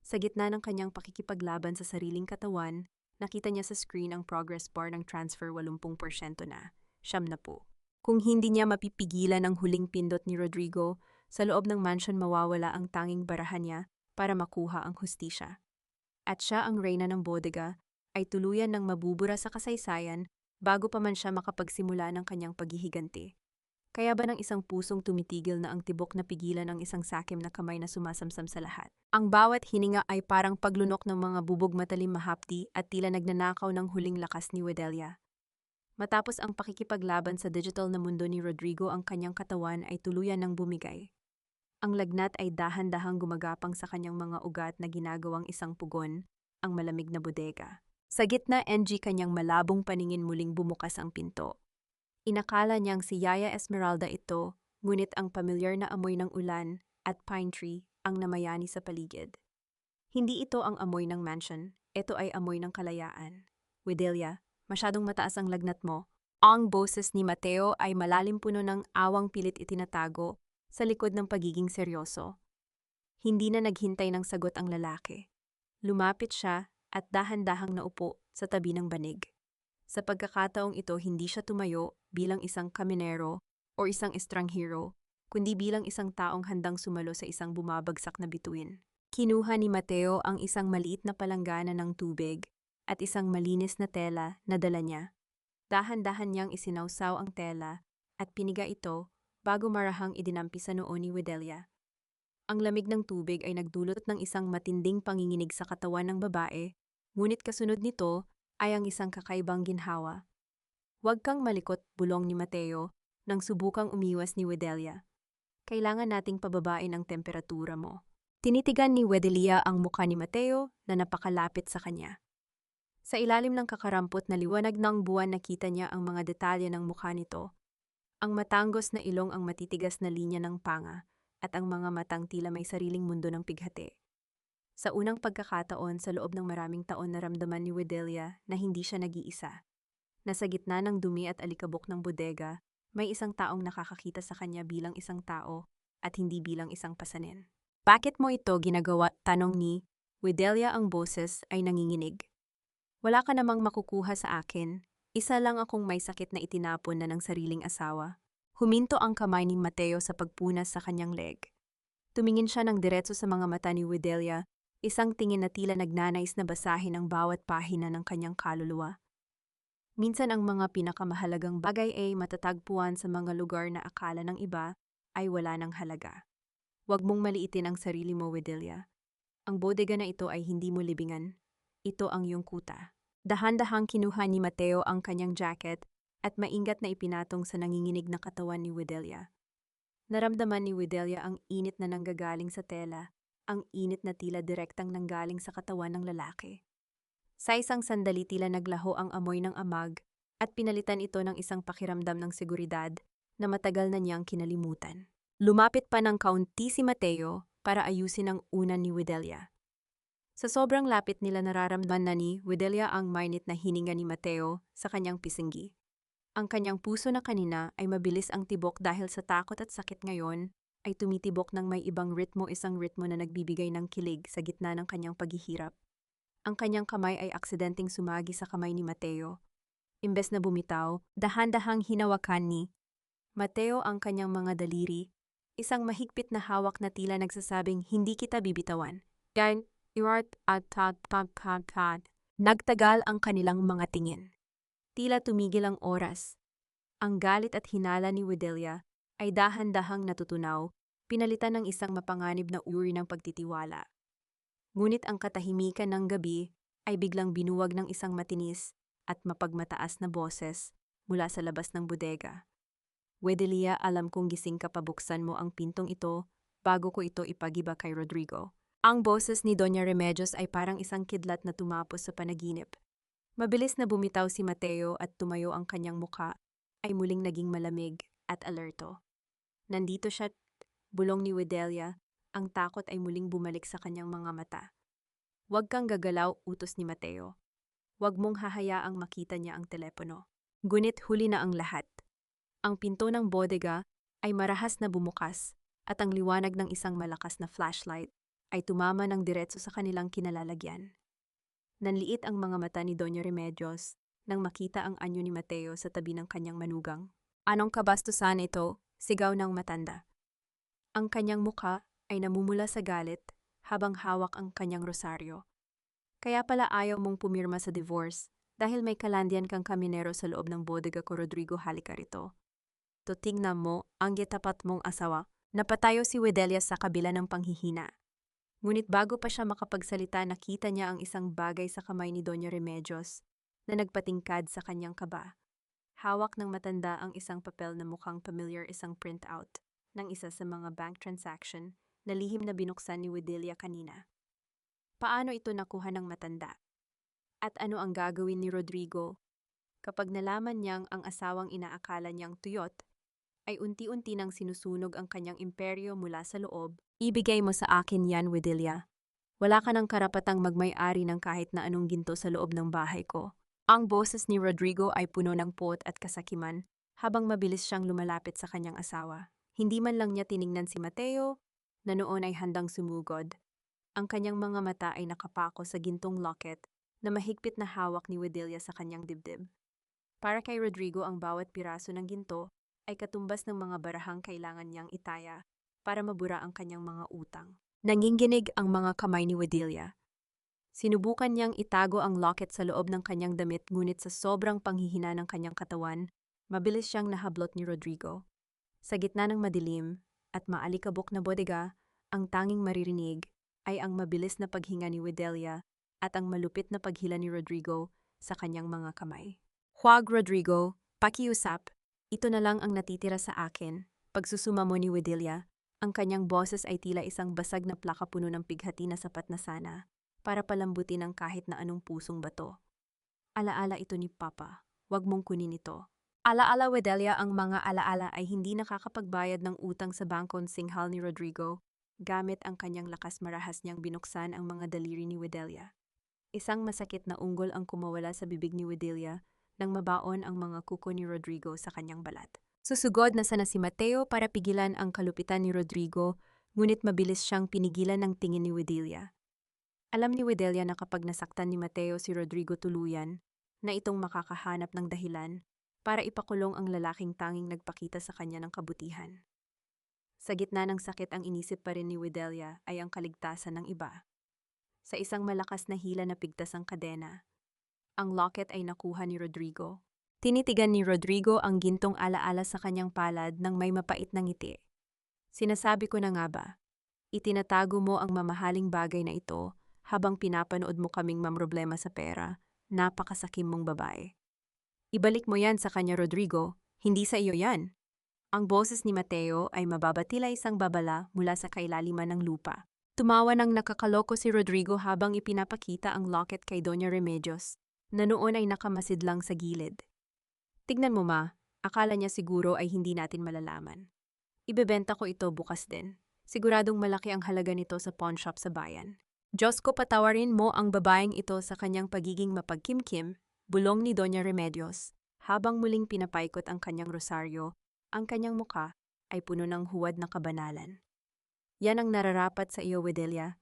Sa gitna ng kanyang pakikipaglaban sa sariling katawan, nakita niya sa screen ang progress bar ng transfer 80% na, 70. Kung hindi niya mapipigilan ang huling pindot ni Rodrigo, sa loob ng mansion mawawala ang tanging barahan niya para makuha ang hustisya. At siya ang reyna ng bodega ay tuluyan ng mabubura sa kasaysayan bago pa man siya makapagsimula ng kanyang paghihiganti. Kaya ba ng isang pusong tumitigil na ang tibok na pigilan ang isang sakim na kamay na sumasamsam sa lahat? Ang bawat hininga ay parang paglunok ng mga bubog matalim mahapdi at tila nagnanakaw ng huling lakas ni Wedelia. Matapos ang pakikipaglaban sa digital na mundo ni Rodrigo, ang kanyang katawan ay tuluyan ng bumigay. Ang lagnat ay dahan-dahang gumagapang sa kanyang mga ugat na ginagawang isang pugon, ang malamig na bodega. Sa gitna kanyang malabong paningin muling bumukas ang pinto. Inakala niyang si Yaya Esmeralda ito, ngunit ang pamilyar na amoy ng ulan at pine tree ang namayani sa paligid. Hindi ito ang amoy ng mansion, ito ay amoy ng kalayaan. Wedelia, masyadong mataas ang lagnat mo. Ang boses ni Mateo ay malalim puno ng awang pilit itinatago sa likod ng pagiging seryoso. Hindi na naghintay ng sagot ang lalaki. Lumapit siya at dahan-dahang naupo sa tabi ng banig. Sa pagkakataong ito, hindi siya tumayo bilang isang kaminero o isang estranghero, kundi bilang isang taong handang sumalo sa isang bumabagsak na bituin. Kinuha ni Mateo ang isang maliit na palanggana ng tubig at isang malinis na tela na dala niya. Dahan-dahan niyang isinawsaw ang tela at piniga ito bago marahang idinampi sa noo ni Wedelia. Ang lamig ng tubig ay nagdulot ng isang matinding panginginig sa katawan ng babae, ngunit kasunod nito ay ang isang kakaibang ginhawa. Huwag kang malikot, bulong ni Mateo, nang subukang umiwas ni Wedelia. Kailangan nating pababain ang temperatura mo. Tinitigan ni Wedelia ang mukha ni Mateo na napakalapit sa kanya. Sa ilalim ng kakarampot na liwanag ng buwan, nakita niya ang mga detalye ng mukha nito. Ang matanggos na ilong, ang matitigas na linya ng panga, at ang mga matang tila may sariling mundo ng pighati. Sa unang pagkakataon sa loob ng maraming taon, naramdaman ni Wedelia na hindi siya nag-iisa. Nasa gitna ng dumi at alikabok ng bodega, may isang taong nakakakita sa kanya bilang isang tao at hindi bilang isang pasanin. Bakit mo ito ginagawa? Tanong ni Wedelia. Ang boses ay nanginginig. Wala ka namang makukuha sa akin. Isa lang akong may sakit na itinapon na ng sariling asawa. Huminto ang kamay ni Mateo sa pagpunas sa kanyang leg. Tumingin siya ng diretso sa mga mata ni Wedelia, isang tingin na tila nagnanais na basahin ang bawat pahina ng kanyang kaluluwa. Minsan ang mga pinakamahalagang bagay ay matatagpuan sa mga lugar na akala ng iba ay wala ng halaga. Huwag mong maliitin ang sarili mo, Wedelia. Ang bodega na ito ay hindi mo libingan. Ito ang iyong kuta. Dahan-dahang kinuha ni Mateo ang kanyang jacket at maingat na ipinatong sa nanginginig na katawan ni Wedelia. Naramdaman ni Wedelia ang init na nanggagaling sa tela, ang init na tila direktang nanggaling sa katawan ng lalaki. Sa isang sandali tila naglaho ang amoy ng amag at pinalitan ito ng isang pakiramdam ng seguridad na matagal na niyang kinalimutan. Lumapit pa ng kaunti si Mateo para ayusin ang unan ni Widelia. Sa sobrang lapit nila nararamdaman na ni Widelia ang mainit na hininga ni Mateo sa kanyang pisinggi. Ang kanyang puso na kanina ay mabilis ang tibok dahil sa takot at sakit ngayon ay tumitibok ng may ibang ritmo, isang ritmo na nagbibigay ng kilig sa gitna ng kanyang paghihirap. Ang kanyang kamay ay aksidenteng sumagi sa kamay ni Mateo. Imbes na bumitaw, dahan-dahang hinawakan ni Mateo ang kanyang mga daliri, isang mahigpit na hawak na tila nagsasabing hindi kita bibitawan. Gan, iwart at tad. Nagtagal ang kanilang mga tingin. Tila tumigil ang oras. Ang galit at hinala ni Widelia ay dahan-dahang natutunaw, pinalitan ng isang mapanganib na uri ng pagtitiwala. Ngunit ang katahimikan ng gabi ay biglang binuwag ng isang matinis at mapagmataas na boses mula sa labas ng bodega. Widelia, alam kong gising ka, pabuksan mo ang pintong ito bago ko ito ipagiba kay Rodrigo. Ang boses ni Doña Remedios ay parang isang kidlat na tumapos sa panaginip. Mabilis na bumitaw si Mateo at tumayo, ang kanyang muka ay muling naging malamig at alerto. Nandito siya, bulong ni Widelia, ang takot ay muling bumalik sa kanyang mga mata. Huwag kang gagalaw, utos ni Mateo. Huwag mong hahayaang makita niya ang telepono. Ngunit huli na ang lahat. Ang pinto ng bodega ay marahas na bumukas at ang liwanag ng isang malakas na flashlight ay tumama ng diretso sa kanilang kinalalagyan. Nanliit ang mga mata ni Doña Remedios nang makita ang anyo ni Mateo sa tabi ng kanyang manugang. Anong kabastusan ito? Sigaw ng matanda. Ang kanyang muka ay namumula sa galit habang hawak ang kanyang rosaryo. Kaya pala ayaw mong pumirma sa divorce dahil may kalandian kang kaminero sa loob ng bodega ko, Rodrigo, halika rito. To tingnan mo, ang gitapat mong asawa. Napatayo si Widelia sa kabila ng panghihina. Ngunit bago pa siya makapagsalita, nakita niya ang isang bagay sa kamay ni Doña Remedios na nagpatingkad sa kanyang kaba. Hawak ng matanda ang isang papel na mukhang familiar, isang printout ng isa sa mga bank transaction na lihim na binuksan ni Widelia kanina. Paano ito nakuha ng matanda? At ano ang gagawin ni Rodrigo kapag nalaman niyang ang asawang inaakala niyang tuyot ay unti-unti nang sinusunog ang kanyang imperyo mula sa loob? Ibigay mo sa akin yan, Widelia. Wala ka ng karapatang magmay-ari ng kahit na anong ginto sa loob ng bahay ko. Ang boses ni Rodrigo ay puno ng pot at kasakiman habang mabilis siyang lumalapit sa kanyang asawa. Hindi man lang niya tiningnan si Mateo na noon ay handang sumugod. Ang kanyang mga mata ay nakapako sa gintong locket na mahigpit na hawak ni Widelia sa kanyang dibdib. Para kay Rodrigo, ang bawat piraso ng ginto ay katumbas ng mga barahang kailangan niyang itaya para mabura ang kanyang mga utang. Nanginginig ang mga kamay ni Widelia. Sinubukan niyang itago ang locket sa loob ng kanyang damit, ngunit sa sobrang panghihina ng kanyang katawan, mabilis siyang nahablot ni Rodrigo. Sa gitna ng madilim at maalikabok na bodega, ang tanging maririnig ay ang mabilis na paghinga ni Widelia at ang malupit na paghila ni Rodrigo sa kanyang mga kamay. Huwag, Rodrigo, pakiusap. Ito na lang ang natitira sa akin. Pagsusuma mo ni Widelia, ang kanyang boses ay tila isang basag na plaka, puno ng pighati na sapat na sana para palambutin ang kahit na anong pusong bato. Alaala ito ni Papa. Huwag mong kunin ito. Alaala, Widelia. Ang mga alaala ay hindi nakakapagbayad ng utang sa bangkong singhal ni Rodrigo. Gamit ang kanyang lakas, marahas niyang binuksan ang mga daliri ni Widelia. Isang masakit na unggol ang kumawala sa bibig ni Widelia nang mabaon ang mga kuko ni Rodrigo sa kanyang balat. Susugod na sana si Mateo para pigilan ang kalupitan ni Rodrigo, ngunit mabilis siyang pinigilan ng tingin ni Widelia. Alam ni Widelia na kapag nasaktan ni Mateo si Rodrigo tuluyan, na itong makakahanap ng dahilan para ipakulong ang lalaking tanging nagpakita sa kanya ng kabutihan. Sa gitna ng sakit, ang inisip pa rin ni Widelia ay ang kaligtasan ng iba. Sa isang malakas na hila na pigtas ang kadena, ang locket ay nakuha ni Rodrigo. Tinitigan ni Rodrigo ang gintong alaala sa kanyang palad ng may mapait na ngiti. Sinasabi ko na nga ba, itinatago mo ang mamahaling bagay na ito habang pinapanood mo kaming mamroblema sa pera. Napakasakim mong babae. Ibalik mo yan sa kanya, Rodrigo. Hindi sa iyo yan. Ang boses ni Mateo ay mababatila, isang babala mula sa kailaliman ng lupa. Tumawa ng nakakaloko si Rodrigo habang ipinapakita ang locket kay Doña Remedios, na noon ay nakamasid lang sa gilid. Tignan mo, ma, akala niya siguro ay hindi natin malalaman. Ibebenta ko ito bukas din. Siguradong malaki ang halaga nito sa pawn shop sa bayan. Diyos ko, patawarin mo ang babaeng ito sa kanyang pagiging mapagkimkim, bulong ni Doña Remedios. Habang muling pinapaikot ang kanyang rosaryo, ang kanyang muka ay puno ng huwad na kabanalan. Yan ang nararapat sa iyo, Wedelia.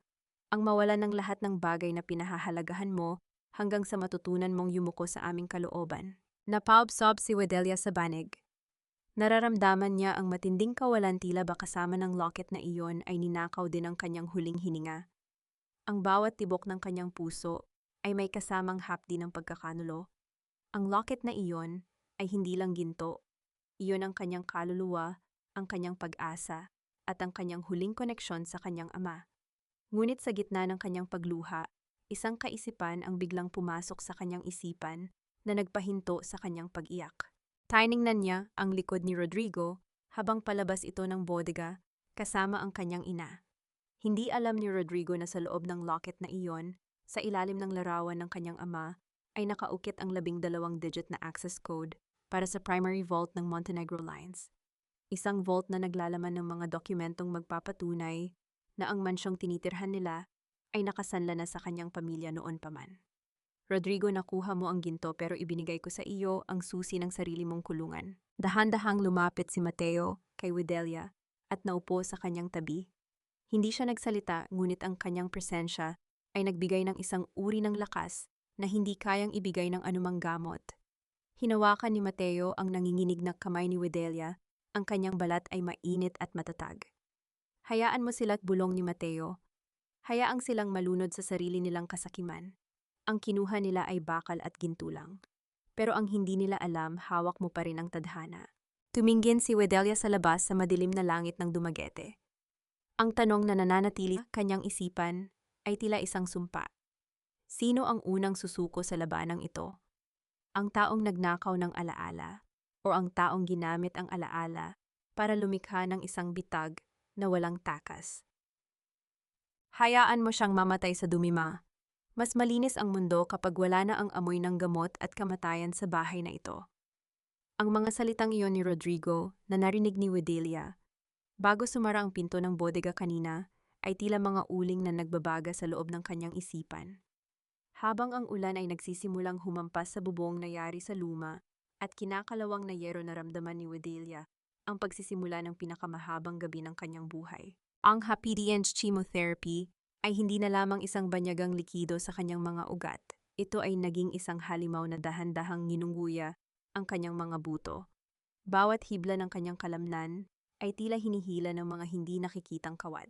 Ang mawalan ng lahat ng bagay na pinahahalagahan mo hanggang sa matutunan mong yumuko sa aming kalooban. Napaubsob si Wedelia sa banig. Nararamdaman niya ang matinding kawalan, tila ba kasama ng locket na iyon ay ninakaw din ang kanyang huling hininga. Ang bawat tibok ng kanyang puso ay may kasamang hapdi ng pagkakanulo. Ang locket na iyon ay hindi lang ginto. Iyon ang kanyang kaluluwa, ang kanyang pag-asa, at ang kanyang huling koneksyon sa kanyang ama. Ngunit sa gitna ng kanyang pagluha, isang kaisipan ang biglang pumasok sa kanyang isipan na nagpahinto sa kanyang pag-iyak. Tiningnan niya ang likod ni Rodrigo habang palabas ito ng bodega kasama ang kanyang ina. Hindi alam ni Rodrigo na sa loob ng locket na iyon, sa ilalim ng larawan ng kanyang ama, ay nakaukit ang 12-digit na access code para sa primary vault ng Montenegro Lines. Isang vault na naglalaman ng mga dokumentong magpapatunay na ang mansyong tinitirhan nila ay nakasanla na sa kanyang pamilya noon pa man. Rodrigo, nakuha mo ang ginto pero ibinigay ko sa iyo ang susi ng sarili mong kulungan. Dahan-dahang lumapit si Mateo kay Wedelia at naupo sa kanyang tabi. Hindi siya nagsalita, ngunit ang kanyang presensya ay nagbigay ng isang uri ng lakas na hindi kayang ibigay ng anumang gamot. Hinawakan ni Mateo ang nanginginig na kamay ni Wedelia, ang kanyang balat ay mainit at matatag. Hayaan mo sila't bulong ni Mateo. Hayaang silang malunod sa sarili nilang kasakiman. Ang kinuha nila ay bakal at ginto lang. Pero ang hindi nila alam, hawak mo pa rin ang tadhana. Tumingin si Wedelia sa labas sa madilim na langit ng Dumaguete. Ang tanong na nananatili kanyang isipan ay tila isang sumpa. Sino ang unang susuko sa labanang ito? Ang taong nagnakaw ng alaala o ang taong ginamit ang alaala para lumikha ng isang bitag na walang takas? Hayaan mo siyang mamatay sa dumima. Mas malinis ang mundo kapag wala na ang amoy ng gamot at kamatayan sa bahay na ito. Ang mga salitang iyon ni Rodrigo na narinig ni Wedelia bago sumara ang pinto ng bodega kanina ay tila mga uling na nagbabaga sa loob ng kanyang isipan. Habang ang ulan ay nagsisimulang humampas sa bubong na yari sa luma at kinakalawang na yero, naramdaman ni Wedelia ang pagsisimula ng pinakamahabang gabi ng kanyang buhay. Ang Hapidien's chemotherapy ay hindi na lamang isang banyagang likido sa kanyang mga ugat. Ito ay naging isang halimaw na dahan-dahang nginunguya ang kanyang mga buto. Bawat hibla ng kanyang kalamnan ay tila hinihila ng mga hindi nakikitang kawad.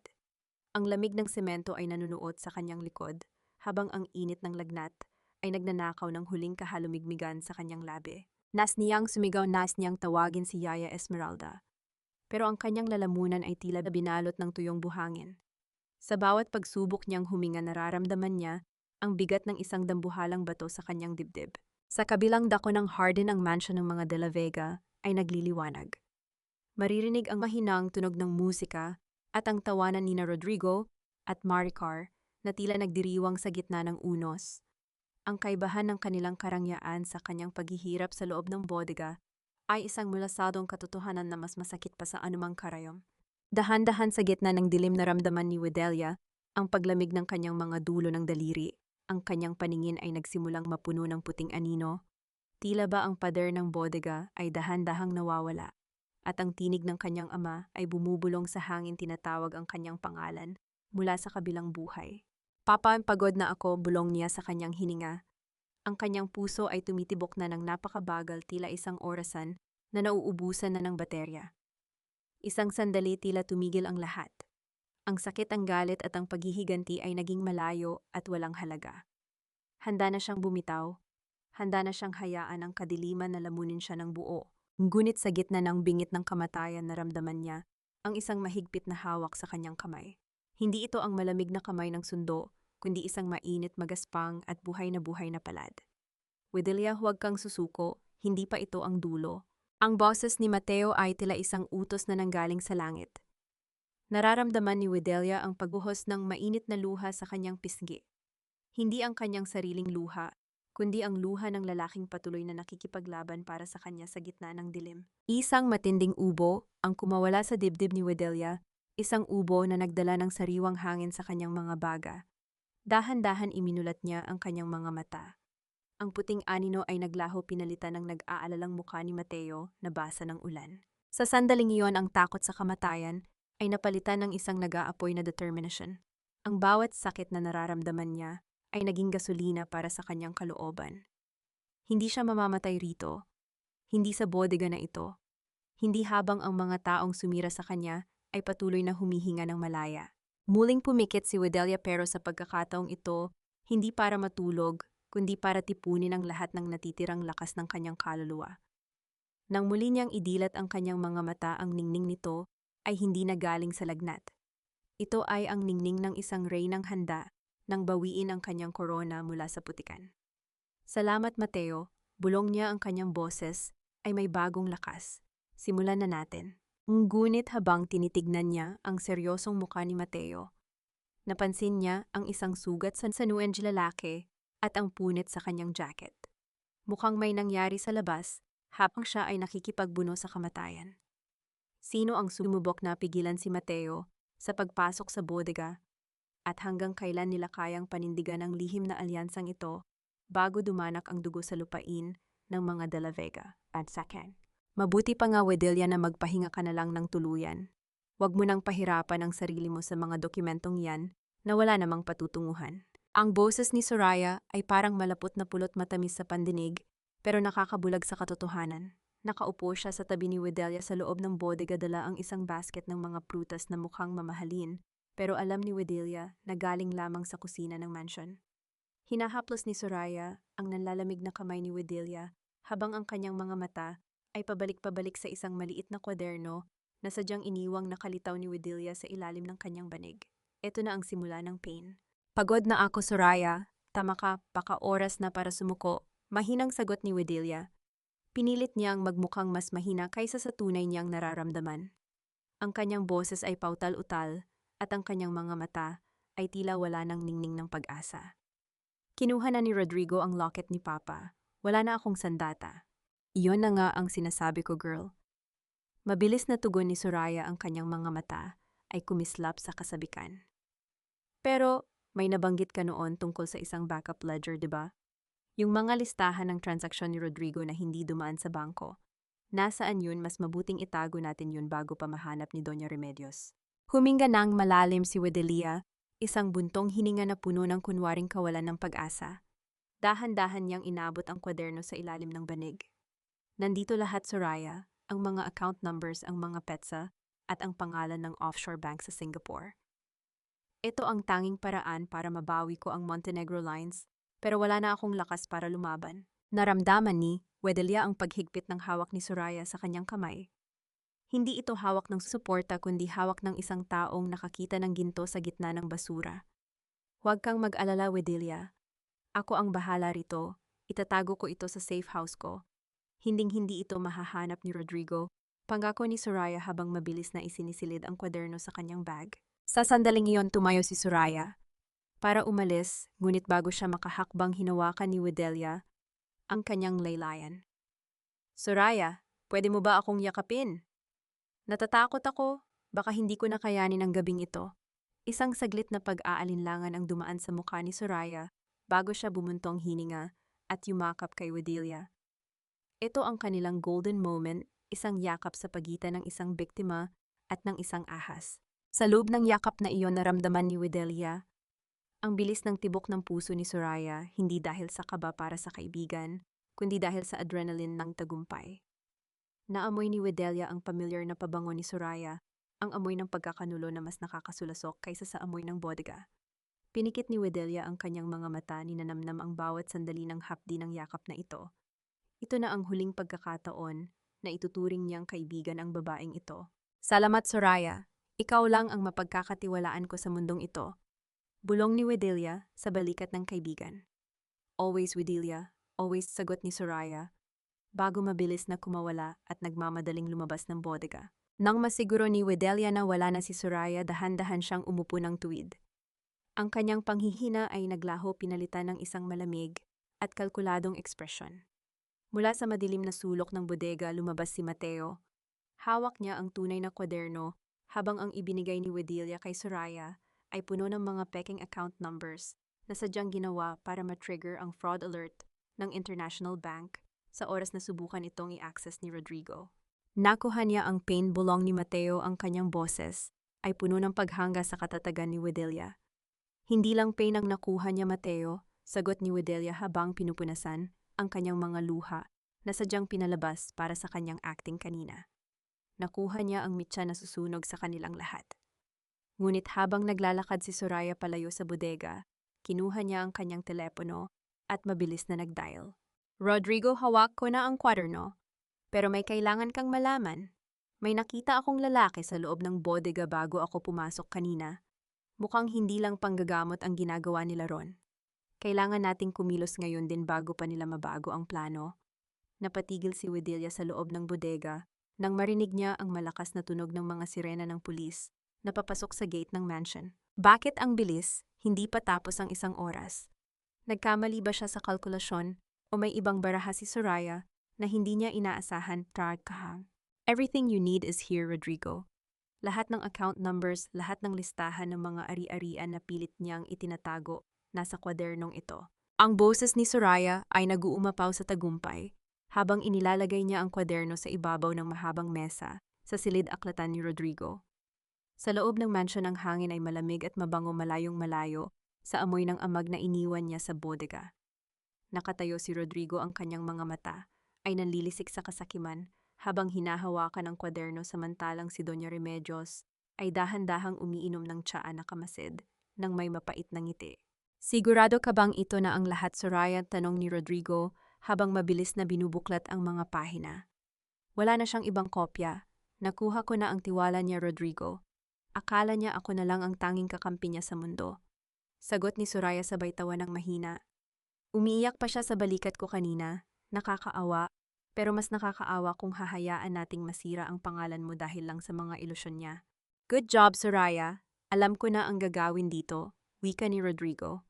Ang lamig ng semento ay nanunuot sa kanyang likod, habang ang init ng lagnat ay nagnanakaw ng huling kahalumigmigan sa kanyang labi. Nas niyang sumigaw, nas niyang tawagin si Yaya Esmeralda. Pero ang kanyang lalamunan ay tila binalot ng tuyong buhangin. Sa bawat pagsubok niyang huminga, nararamdaman niya ang bigat ng isang dambuhalang bato sa kanyang dibdib. Sa kabilang dako ng Hardin, ang mansion ng mga De La Vega ay nagliliwanag. Maririnig ang mahinang tunog ng musika at ang tawanan ni Rodrigo at Maricar na tila nagdiriwang sa gitna ng unos. Ang kaibahan ng kanilang karangyaan sa kanyang paghihirap sa loob ng bodega ay isang mulasadong katotohanan na mas masakit pa sa anumang karayom. Dahan-dahan sa gitna ng dilim, naramdaman ni Wedelia ang paglamig ng kanyang mga dulo ng daliri. Ang kanyang paningin ay nagsimulang mapuno ng puting anino. Tila ba ang pader ng bodega ay dahan-dahang nawawala at ang tinig ng kanyang ama ay bumubulong sa hangin, tinatawag ang kanyang pangalan mula sa kabilang buhay. Papa, pagod na ako, bulong niya sa kanyang hininga. Ang kanyang puso ay tumitibok na ng napakabagal, tila isang orasan na nauubusan na ng baterya. Isang sandali, tila tumigil ang lahat. Ang sakit, ang galit at ang paghihiganti ay naging malayo at walang halaga. Handa na siyang bumitaw. Handa na siyang hayaan ang kadiliman na lamunin siya ng buo. Ngunit sa gitna ng bingit ng kamatayan, naramdaman niya ang isang mahigpit na hawak sa kanyang kamay. Hindi ito ang malamig na kamay ng sundo, kundi isang mainit, magaspang at buhay na palad. Wedelia, huwag kang susuko, hindi pa ito ang dulo. Ang boses ni Mateo ay tila isang utos na nanggaling sa langit. Nararamdaman ni Wedelia ang pagbuhos ng mainit na luha sa kanyang pisngi. Hindi ang kanyang sariling luha, kundi ang luha ng lalaking patuloy na nakikipaglaban para sa kanya sa gitna ng dilim. Isang matinding ubo ang kumawala sa dibdib ni Wedelia, isang ubo na nagdala ng sariwang hangin sa kanyang mga baga. Dahan-dahan iminulat niya ang kanyang mga mata. Ang puting anino ay naglaho pinalitan ng nag-aalalang mukha ni Mateo na basa ng ulan. Sa sandaling iyon ang takot sa kamatayan ay napalitan ng isang nag-aapoy na determination. Ang bawat sakit na nararamdaman niya ay naging gasolina para sa kanyang kalooban. Hindi siya mamamatay rito, hindi sa bodega na ito, hindi habang ang mga taong sumira sa kanya ay patuloy na humihinga ng malaya. Muling pumikit si Wedelia pero sa pagkakataong ito, hindi para matulog, kundi para tipunin ang lahat ng natitirang lakas ng kanyang kaluluwa. Nang muli niyang idilat ang kanyang mga mata, ang ningning nito ay hindi na galing sa lagnat. Ito ay ang ningning ng isang reynang handa nang bawiin ang kanyang korona mula sa putikan. Salamat Mateo, bulong niya ang kanyang boses ay may bagong lakas. Simulan na natin. Ngunit habang tinitignan niya ang seryosong mukha ni Mateo, napansin niya ang isang sugat sa sanueng lalaki at ang punit sa kanyang jacket. Mukhang may nangyari sa labas habang siya ay nakikipagbuno sa kamatayan. Sino ang sumubok na pigilan si Mateo sa pagpasok sa bodega at hanggang kailan nila kayang panindigan ang lihim na alyansang ito bago dumanak ang dugo sa lupain ng mga De La Vega at Sacan? Mabuti pa nga Wedelia na magpahinga ka na lang ng tuluyan. Huwag mo nang pahirapan ang sarili mo sa mga dokumentong yan na wala namang patutunguhan. Ang boses ni Soraya ay parang malapot na pulot matamis sa pandinig pero nakakabulag sa katotohanan. Nakaupo siya sa tabi ni Wedelia sa loob ng bodega, dala ang isang basket ng mga prutas na mukhang mamahalin pero alam ni Wedelia na galing lamang sa kusina ng mansion. Hinahaplos ni Soraya ang nanlalamig na kamay ni Wedelia habang ang kanyang mga mata ay pabalik-pabalik sa isang maliit na kwaderno na sadyang iniwang nakalitaw ni Wedelia sa ilalim ng kanyang banig. Ito na ang simula ng pain. Pagod na ako, Soraya. Tama ka, baka oras na para sumuko. Mahinang sagot ni Wedelia. Pinilit niyang magmukhang mas mahina kaysa sa tunay niyang nararamdaman. Ang kanyang boses ay pautal-utal at ang kanyang mga mata ay tila wala ng ningning ng pag-asa. Kinuha na ni Rodrigo ang locket ni Papa. Wala na akong sandata. Iyon na nga ang sinasabi ko, girl. Mabilis na tugon ni Soraya, ang kanyang mga mata ay kumislap sa kasabikan. Pero may nabanggit ka noon tungkol sa isang backup ledger, di ba? Yung mga listahan ng transaksyon ni Rodrigo na hindi dumaan sa bangko. Nasaan yun? Mas mabuting itago natin yun bago pa mahanap ni Doña Remedios. Huminga nang malalim si Wedelia, isang buntong hininga na puno ng kunwaring kawalan ng pag-asa. Dahan-dahan niyang inabot ang kwaderno sa ilalim ng banig. Nandito lahat, Soraya, ang mga account numbers, ang mga petsa, at ang pangalan ng offshore bank sa Singapore. Ito ang tanging paraan para mabawi ko ang Montenegro Lines, pero wala na akong lakas para lumaban. Naramdaman ni Wedelia ang paghigpit ng hawak ni Soraya sa kanyang kamay. Hindi ito hawak ng suporta kundi hawak ng isang taong nakakita ng ginto sa gitna ng basura. Huwag kang mag-alala, Wedelia. Ako ang bahala rito. Itatago ko ito sa safe house ko. Hinding-hindi ito mahahanap ni Rodrigo. Pangako ni Soraya habang mabilis na isinisilid ang kwaderno sa kanyang bag. Sa sandaling iyon tumayo si Soraya para umalis, ngunit bago siya makahakbang hinawakan ni Wedelia ang kanyang laylayan. Soraya, pwede mo ba akong yakapin? Natatakot ako, baka hindi ko nakayanin ang gabing ito. Isang saglit na pag-aalinlangan ang dumaan sa mukha ni Soraya bago siya bumuntong hininga at yumakap kay Wedelia. Ito ang kanilang golden moment, isang yakap sa pagitan ng isang biktima at ng isang ahas. Sa loob ng yakap na iyon naramdaman ni Wedelia ang bilis ng tibok ng puso ni Soraya, hindi dahil sa kaba para sa kaibigan, kundi dahil sa adrenaline ng tagumpay. Naamoy ni Wedelia ang pamilyar na pabango ni Soraya, ang amoy ng pagkakanulo na mas nakakasulasok kaysa sa amoy ng bodega. Pinikit ni Wedelia ang kanyang mga mata, ninanamnam ang bawat sandali ng hapdi ng yakap na ito. Ito na ang huling pagkakataon na ituturing niyang kaibigan ang babaeng ito. Salamat, Soraya. Ikaw lang ang mapagkakatiwalaan ko sa mundong ito. Bulong ni Wedelia sa balikat ng kaibigan. Always, Wedelia. Always, sagot ni Soraya, bago mabilis na kumawala at nagmamadaling lumabas ng bodega. Nang masiguro ni Wedelia na wala na si Soraya, dahan-dahan siyang umupo ng tuwid. Ang kanyang panghihina ay naglaho pinalitan ng isang malamig at kalkuladong ekspresyon. Mula sa madilim na sulok ng bodega lumabas si Mateo. Hawak niya ang tunay na kwaderno habang ang ibinigay ni Wedelia kay Soraya ay puno ng mga peking account numbers na sadyang ginawa para matrigger ang fraud alert ng International Bank sa oras na subukan itong i-access ni Rodrigo. Nakuha niya ang pain bulong ni Mateo, ang kanyang boses ay puno ng paghanga sa katatagan ni Wedelia. Hindi lang pain ang nakuha niya, Mateo, sagot ni Wedelia habang pinupunasan ang kanyang mga luha na sadyang pinalabas para sa kanyang acting kanina. Nakuha niya ang mitya na susunog sa kanilang lahat. Ngunit habang naglalakad si Soraya palayo sa bodega, kinuha niya ang kanyang telepono at mabilis na nag-dial. Rodrigo, hawak ko na ang kwaderno. Pero may kailangan kang malaman. May nakita akong lalaki sa loob ng bodega bago ako pumasok kanina. Mukhang hindi lang panggagamot ang ginagawa nila ron. Kailangan nating kumilos ngayon din bago pa nila mabago ang plano. Napatigil si Wedelia sa loob ng bodega nang marinig niya ang malakas na tunog ng mga sirena ng pulis na papasok sa gate ng mansion. Bakit ang bilis? Hindi pa tapos ang isang oras. Nagkamali ba siya sa kalkulasyon o may ibang baraha si Soraya na hindi niya inaasahan? Everything you need is here, Rodrigo. Lahat ng account numbers, lahat ng listahan ng mga ari-arian na pilit niyang itinatago nasa kwadernong ito. Ang boses ni Soraya ay nag-uumapaw sa tagumpay habang inilalagay niya ang kwaderno sa ibabaw ng mahabang mesa sa silid aklatan ni Rodrigo. Sa loob ng mansion ang hangin ay malamig at mabango malayong malayo sa amoy ng amag na iniwan niya sa bodega. Nakatayo si Rodrigo, ang kanyang mga mata ay nanlilisik sa kasakiman habang hinahawakan ang kwaderno samantalang si Doña Remedios ay dahan-dahang umiinom ng tsaa na kamasid nang may mapait na ngiti. Sigurado ka bang ito na ang lahat, Soraya? Tanong ni Rodrigo habang mabilis na binubuklat ang mga pahina. Wala na siyang ibang kopya. Nakuha ko na ang tiwala niya, Rodrigo. Akala niya ako na lang ang tanging kakampi niya sa mundo. Sagot ni Soraya sabay tawa ng mahina. Umiiyak pa siya sa balikat ko kanina. Nakakaawa, pero mas nakakaawa kung hahayaan nating masira ang pangalan mo dahil lang sa mga ilusyon niya. Good job, Soraya. Alam ko na ang gagawin dito, wika ni Rodrigo.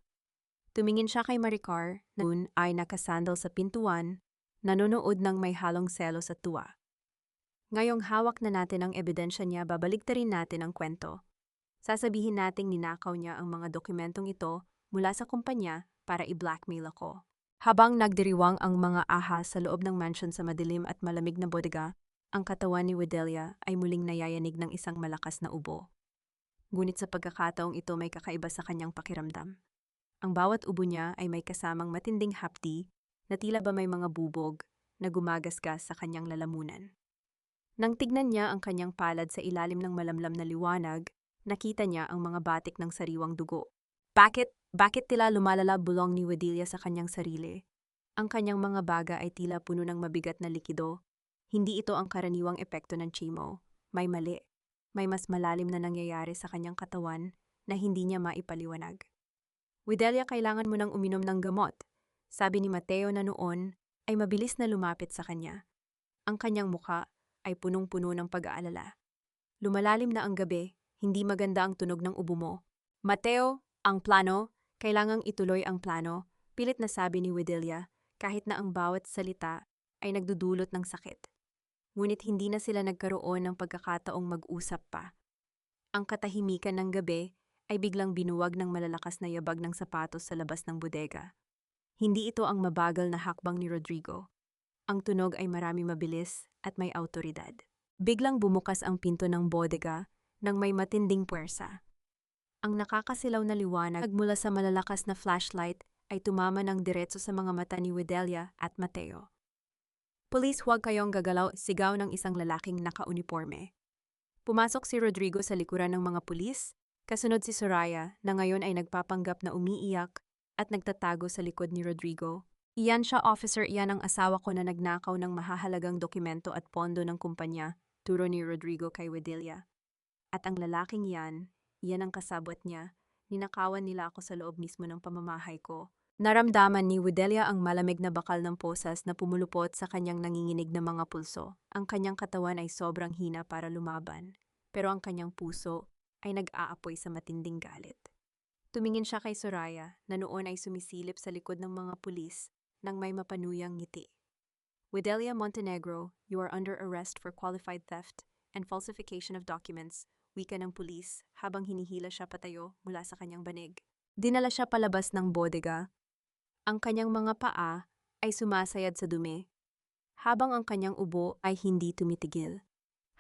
Tumingin siya kay Maricar na noon ay nakasandal sa pintuan, nanonood ng may halong selos at tuwa. Ngayong hawak na natin ang ebidensya niya, babaligtarin natin ang kwento. Sasabihin nating ninakaw niya ang mga dokumentong ito mula sa kumpanya para i-blackmail ako. Habang nagdiriwang ang mga ahas sa loob ng mansion sa madilim at malamig na bodega, ang katawan ni Wedelia ay muling nayayanig ng isang malakas na ubo. Ngunit sa pagkakataong ito may kakaiba sa kanyang pakiramdam. Ang bawat ubo niya ay may kasamang matinding hapdi na tila ba may mga bubog na gumagasgas sa kanyang lalamunan. Nang tignan niya ang kanyang palad sa ilalim ng malamlam na liwanag, nakita niya ang mga batik ng sariwang dugo. Bakit tila lumalala, bulong ni Wedelia sa kanyang sarili? Ang kanyang mga baga ay tila puno ng mabigat na likido. Hindi ito ang karaniwang epekto ng chemo. May mali. May mas malalim na nangyayari sa kanyang katawan na hindi niya maipaliwanag. Wedelia, kailangan mo nang uminom ng gamot, sabi ni Mateo na noon ay mabilis na lumapit sa kanya. Ang kanyang muka ay punong-puno ng pag-aalala. Lumalalim na ang gabi, hindi maganda ang tunog ng ubo mo. Mateo, ang plano, kailangang ituloy ang plano, pilit na sabi ni Wedelia, kahit na ang bawat salita ay nagdudulot ng sakit. Ngunit hindi na sila nagkaroon ng pagkakataong mag-usap pa. Ang katahimikan ng gabi ay biglang binuwag ng malalakas na yabag ng sapatos sa labas ng bodega. Hindi ito ang mabagal na hakbang ni Rodrigo. Ang tunog ay marami mabilis at may awtoridad. Biglang bumukas ang pinto ng bodega nang may matinding puwersa. Ang nakakasilaw na liwanag mula sa malalakas na flashlight ay tumama ng diretso sa mga mata ni Wedelia at Mateo. Police, huwag kayong gagalaw, sigaw ng isang lalaking naka-uniforme. Pumasok si Rodrigo sa likuran ng mga pulis, kasunod si Soraya na ngayon ay nagpapanggap na umiiyak at nagtatago sa likod ni Rodrigo. Iyan siya, officer, iyan ang asawa ko na nagnakaw ng mahahalagang dokumento at pondo ng kumpanya, turo ni Rodrigo kay Wedelia. At ang lalaking iyan ang kasabwat niya, ninakawan nila ako sa loob mismo ng pamamahay ko. Naramdaman ni Wedelia ang malamig na bakal ng posas na pumulupot sa kanyang nanginginig na mga pulso. Ang kanyang katawan ay sobrang hina para lumaban, pero ang kanyang puso ay nag-aapoy sa matinding galit. Tumingin siya kay Soraya na noon ay sumisilip sa likod ng mga pulis nang may mapanuyang ngiti. Widelia Montenegro, you are under arrest for qualified theft and falsification of documents, wika ng pulis habang hinihila siya patayo mula sa kanyang banig. Dinala siya palabas ng bodega. Ang kanyang mga paa ay sumasayad sa dumi, habang ang kanyang ubo ay hindi tumitigil.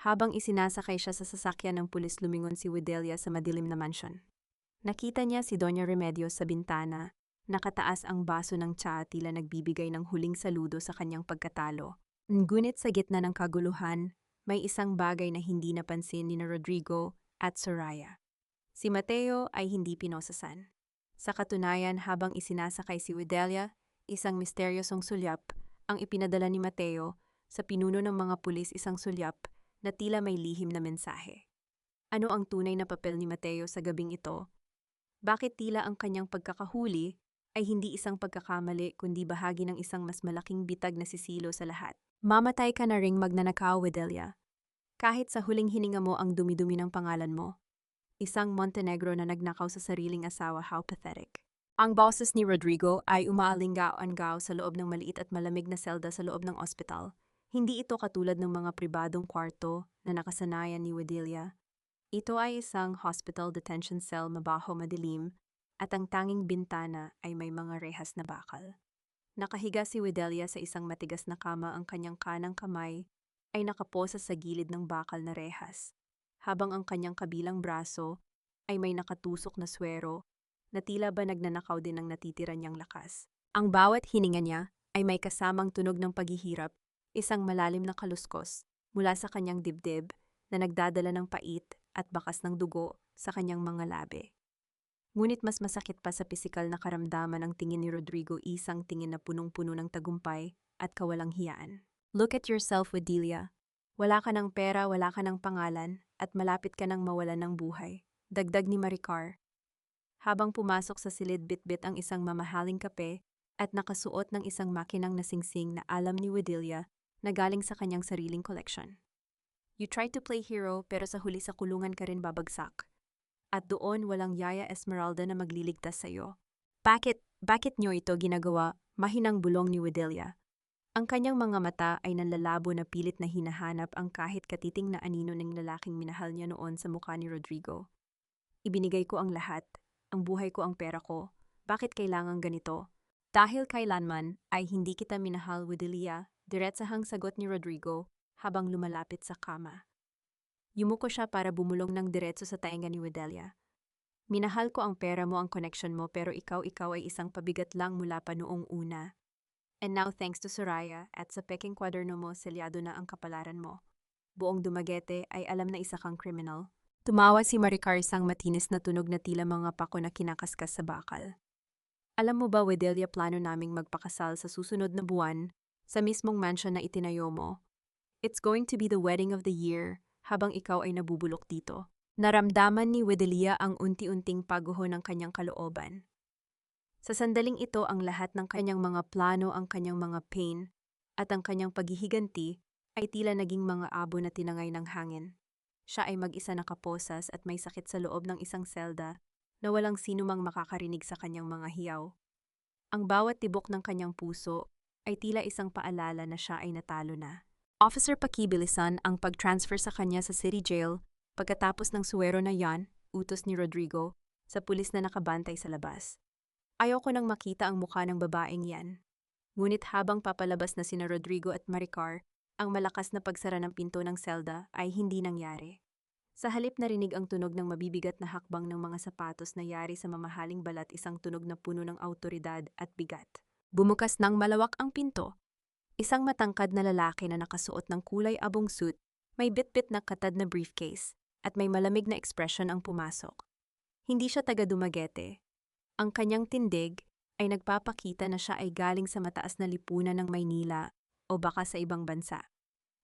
Habang isinasakay siya sa sasakyan ng pulis, lumingon si Widelia sa madilim na mansyon. Nakita niya si Doña Remedios sa bintana, nakataas ang baso ng tsaa, tila nagbibigay ng huling saludo sa kanyang pagkatalo. Ngunit sa gitna ng kaguluhan, may isang bagay na hindi napansin ni Rodrigo at Soraya. Si Mateo ay hindi pinosasan. Sa katunayan, habang isinasakay si Widelia, isang misteryosong sulyap ang ipinadala ni Mateo sa pinuno ng mga pulis, isang sulyap na tila may lihim na mensahe. Ano ang tunay na papel ni Mateo sa gabing ito? Bakit tila ang kanyang pagkakahuli ay hindi isang pagkakamali kundi bahagi ng isang mas malaking bitag na sisilo sa lahat? Mamatay ka na ring magnanakaw, Widelia. Kahit sa huling hininga mo ang dumi-dumi ng pangalan mo. Isang Montenegro na nagnakaw sa sariling asawa, how pathetic. Ang boses ni Rodrigo ay umaalingaw-angaw sa loob ng maliit at malamig na selda sa loob ng ospital. Hindi ito katulad ng mga pribadong kwarto na nakasanayan ni Widelia. Ito ay isang hospital detention cell, mabaho, madilim, at ang tanging bintana ay may mga rehas na bakal. Nakahiga si Widelia sa isang matigas na kama, ang kanyang kanang kamay ay nakaposa sa gilid ng bakal na rehas, habang ang kanyang kabilang braso ay may nakatusok na swero na tila ba nagnanakaw din ng natitira niyang lakas. Ang bawat hininga niya ay may kasamang tunog ng paghihirap, isang malalim na kaluskos mula sa kanyang dibdib na nagdadala ng pait at bakas ng dugo sa kanyang mga labi. Ngunit mas masakit pa sa pisikal na karamdaman ang tingin ni Rodrigo, isang tingin na punong-puno ng tagumpay at kawalang hiyaan. Look at yourself, Widelia. Wala ka ng pera, wala ka ng pangalan, at malapit ka nang mawalan ng buhay. Dagdag ni Maricar. Habang pumasok sa silid, bitbit ang isang mamahaling kape at nakasuot ng isang makinang nasingsing na alam ni Widelia na galing sa kanyang sariling koleksyon. You try to play hero pero sa huli sa kulungan ka rin babagsak. At doon walang Yaya Esmeralda na magliligtas sa iyo. Bakit nyo ito ginagawa? Mahinang bulong ni Widelia. Ang kanyang mga mata ay nanlalabo na pilit na hinahanap ang kahit katiting na anino ng lalaking minahal niya noon sa mukha ni Rodrigo. Ibinigay ko ang lahat. Ang buhay ko, ang pera ko. Bakit kailangan ganito? Dahil kailanman ay hindi kita minahal, Widelia, diretsahang sagot ni Rodrigo habang lumalapit sa kama. Yumuko siya para bumulong ng diretso sa tainga ni Widelia. Minahal ko ang pera mo, ang connection mo, pero ikaw ay isang pabigat lang mula pa noong una. And now thanks to Soraya at sa peking kwaderno mo, selyado na ang kapalaran mo. Buong Dumaguete ay alam na isa kang criminal. Tumawa si Maricar, isang matinis na tunog na tila mga pako na kinakaskas sa bakal. Alam mo ba, Widelia, plano naming magpakasal sa susunod na buwan sa mismong mansion na itinayo mo. It's going to be the wedding of the year habang ikaw ay nabubulok dito. Naramdaman ni Widelia ang unti-unting pagguho ng kanyang kalooban. Sa sandaling ito, ang lahat ng kanyang mga plano, ang kanyang mga pain, at ang kanyang paghihiganti ay tila naging mga abo na tinangay ng hangin. Siya ay mag-isa nakaposas at may sakit sa loob ng isang selda na walang sino mang makakarinig sa kanyang mga hiyaw. Ang bawat tibok ng kanyang puso ay tila isang paalala na siya ay natalo na. Officer, pakibilisan ang pag-transfer sa kanya sa city jail pagkatapos ng suwero na yan, utos ni Rodrigo sa pulis na nakabantay sa labas. Ayoko nang makita ang mukha ng babaeng yan. Ngunit habang papalabas na sina Rodrigo at Maricar, ang malakas na pagsara ng pinto ng selda ay hindi nangyari. Sa halip narinig ang tunog ng mabibigat na hakbang ng mga sapatos na yari sa mamahaling balat, isang tunog na puno ng awtoridad at bigat. Bumukas ng malawak ang pinto. Isang matangkad na lalaki na nakasuot ng kulay abong suit, may bitbit na katad na briefcase, at may malamig na ekspresyon ang pumasok. Hindi siya taga Dumaguete. Ang kanyang tindig ay nagpapakita na siya ay galing sa mataas na lipunan ng Maynila o baka sa ibang bansa.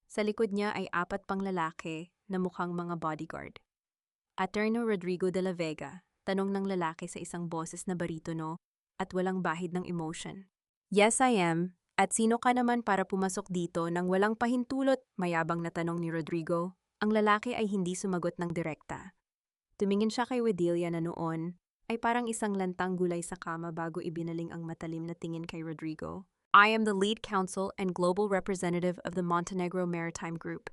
Sa likod niya ay 4 pang lalaki na mukhang mga bodyguard. Attorney Rodrigo de la Vega, tanong ng lalaki sa isang boses na baritono at walang bahid ng emotion. Yes, I am. At sino ka naman para pumasok dito nang walang pahintulot? Mayabang na tanong ni Rodrigo. Ang lalaki ay hindi sumagot ng direkta. Tumingin siya kay Widelia na noon ay parang isang lantang gulay sa kama bago ibinaling ang matalim na tingin kay Rodrigo. I am the lead counsel and global representative of the Montenegro Maritime Group.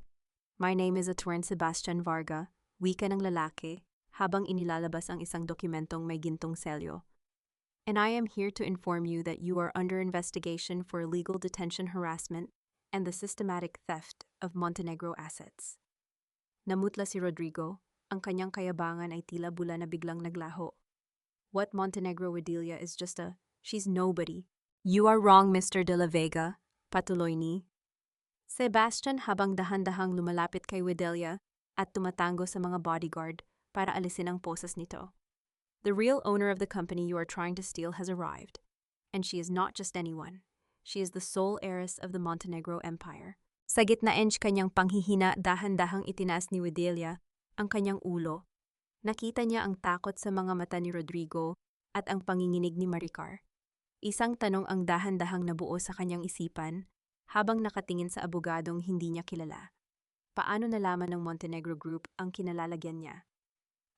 My name is Attorney Sebastian Varga, wika ng lalaki, habang inilalabas ang isang dokumentong may gintong selyo. And I am here to inform you that you are under investigation for illegal detention harassment and the systematic theft of Montenegro assets. Namutla si Rodrigo, ang kanyang kayabangan ay tila bula na biglang naglaho. What Montenegro Widelia is just she's nobody. You are wrong, Mr. De La Vega, patuloy ni Sebastian habang dahan-dahang lumalapit kay Widelia at tumatango sa mga bodyguard para alisin ang poses nito. The real owner of the company you are trying to steal has arrived, and she is not just anyone. She is the sole heiress of the Montenegro Empire. Sa gitnaan kanyang panghihina, dahan-dahang itinaas ni Widelia ang kanyang ulo. Nakita niya ang takot sa mga mata ni Rodrigo at ang panginginig ni Maricar. Isang tanong ang dahan-dahang nabuo sa kanyang isipan habang nakatingin sa abogadong hindi niya kilala. Paano nalaman ng Montenegro Group ang kinalalagyan niya?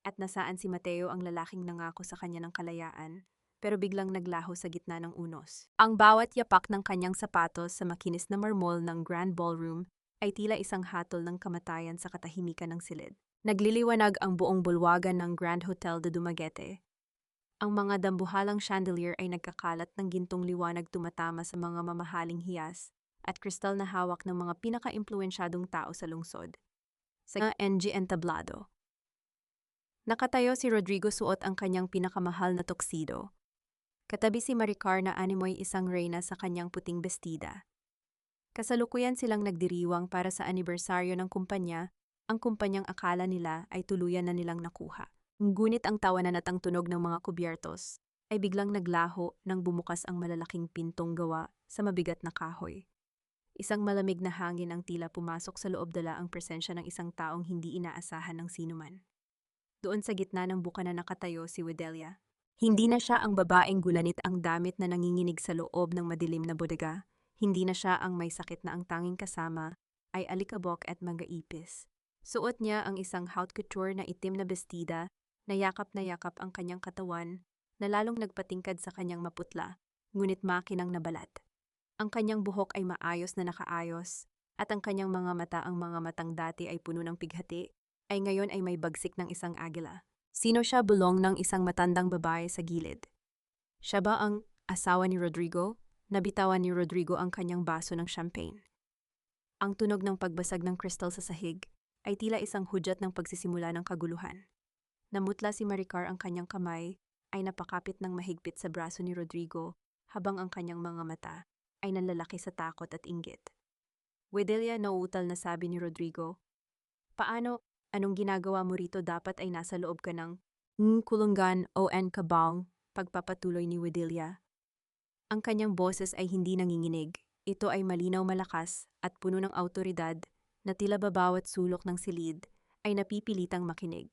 At nasaan si Mateo, ang lalaking nangako sa kanya ng kalayaan, pero biglang naglaho sa gitna ng unos? Ang bawat yapak ng kanyang sapatos sa makinis na marmol ng Grand Ballroom ay tila isang hatol ng kamatayan sa katahimikan ng silid. Nagliliwanag ang buong bulwagan ng Grand Hotel de Dumaguete. Ang mga dambuhalang chandelier ay nagkakalat ng gintong liwanag tumatama sa mga mamahaling hiyas at kristal na hawak ng mga pinaka-impluensyadong tao sa lungsod. Sa NG entablado. Nakatayo si Rodrigo suot ang kanyang pinakamahal na tuxedo. Katabi si Maricar na animoy isang reyna sa kanyang puting bestida. Kasalukuyan silang nagdiriwang para sa anibersaryo ng kumpanya. Ang kumpanyang akala nila ay tuluyan na nilang nakuha. Ngunit ang tawanan at ang tunog ng mga kubyertos ay biglang naglaho nang bumukas ang malalaking pintong gawa sa mabigat na kahoy. Isang malamig na hangin ang tila pumasok sa loob, dala ang presensya ng isang taong hindi inaasahan ng sinuman. Doon sa gitna ng buka na nakatayo si Widelia. Hindi na siya ang babaeng gulanit ang damit na nanginginig sa loob ng madilim na bodega. Hindi na siya ang may sakit na ang tanging kasama ay alikabok at mga-ipis. Suot niya ang isang haute couture na itim na bestida na yakap ang kanyang katawan na lalong nagpatingkad sa kanyang maputla, ngunit makinang na balat. Ang kanyang buhok ay maayos na nakaayos at ang kanyang mga mata, ang mga matang dati ay puno ng pighati, ay ngayon ay may bagsik ng isang agila. Sino siya? Bulong ng isang matandang babae sa gilid. Siya ba ang asawa ni Rodrigo? Nabitawan ni Rodrigo ang kanyang baso ng champagne. Ang tunog ng pagbasag ng kristal sa sahig ay tila isang hudyat ng pagsisimula ng kaguluhan. Namutla si Maricar, ang kanyang kamay ay napakapit ng mahigpit sa braso ni Rodrigo habang ang kanyang mga mata ay nanlalaki sa takot at inggit. Widelia, nauutal na sabi ni Rodrigo. Paano? Anong ginagawa mo rito? Dapat ay nasa loob ka ng kulungan o kabang, pagpapatuloy ni Widelia. Ang kanyang boses ay hindi nanginginig. Ito ay malinaw, malakas at puno ng awtoridad na tila babawat sulok ng silid ay napipilitang makinig.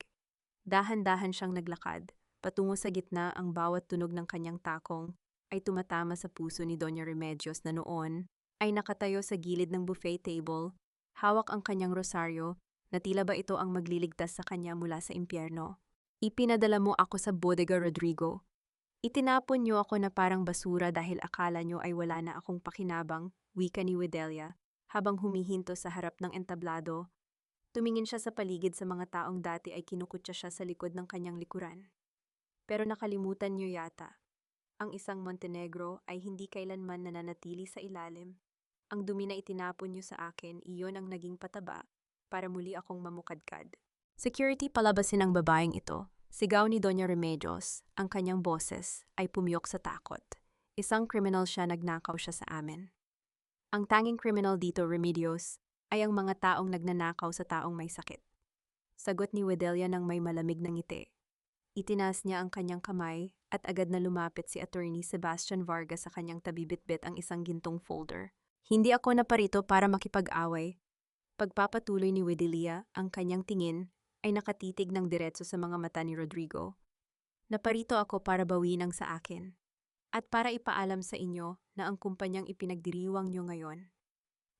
Dahan-dahan siyang naglakad, patungo sa gitna. Ang bawat tunog ng kanyang takong ay tumatama sa puso ni Doña Remedios na noon ay nakatayo sa gilid ng buffet table, hawak ang kanyang rosaryo na tila ba ito ang magliligtas sa kanya mula sa impyerno. Ipinadala mo ako sa bodega, Rodrigo. Itinapon niyo ako na parang basura dahil akala niyo ay wala na akong pakinabang, wika ni Widelia. Habang humihinto sa harap ng entablado, tumingin siya sa paligid. Sa mga taong dati ay kinukutya siya sa likod ng kanyang likuran. Pero nakalimutan niyo yata. Ang isang Montenegro ay hindi kailanman nananatili sa ilalim. Ang dumi na itinapon niyo sa akin, iyon ang naging pataba para muli akong mamukadkad. Security, palabasin ang babaeng ito. Sigaw ni Doña Remedios. Ang kanyang boses ay pumiyok sa takot. Isang kriminal siya, nagnakaw siya sa amin. Ang tanging kriminal dito, Remedios, ay ang mga taong nagnanakaw sa taong may sakit. Sagot ni Widelia ng may malamig na ngiti. Itinaas niya ang kanyang kamay at agad na lumapit si Attorney Sebastian Varga sa kanyang tabibitbit ang isang gintong folder. Hindi ako naparito para makipag-away. Pagpapatuloy ni Widelia, ang kanyang tingin ay nakatitig ng diretso sa mga mata ni Rodrigo. Naparito ako para bawin ang sa akin. At para ipaalam sa inyo na ang kumpanyang ipinagdiriwang nyo ngayon.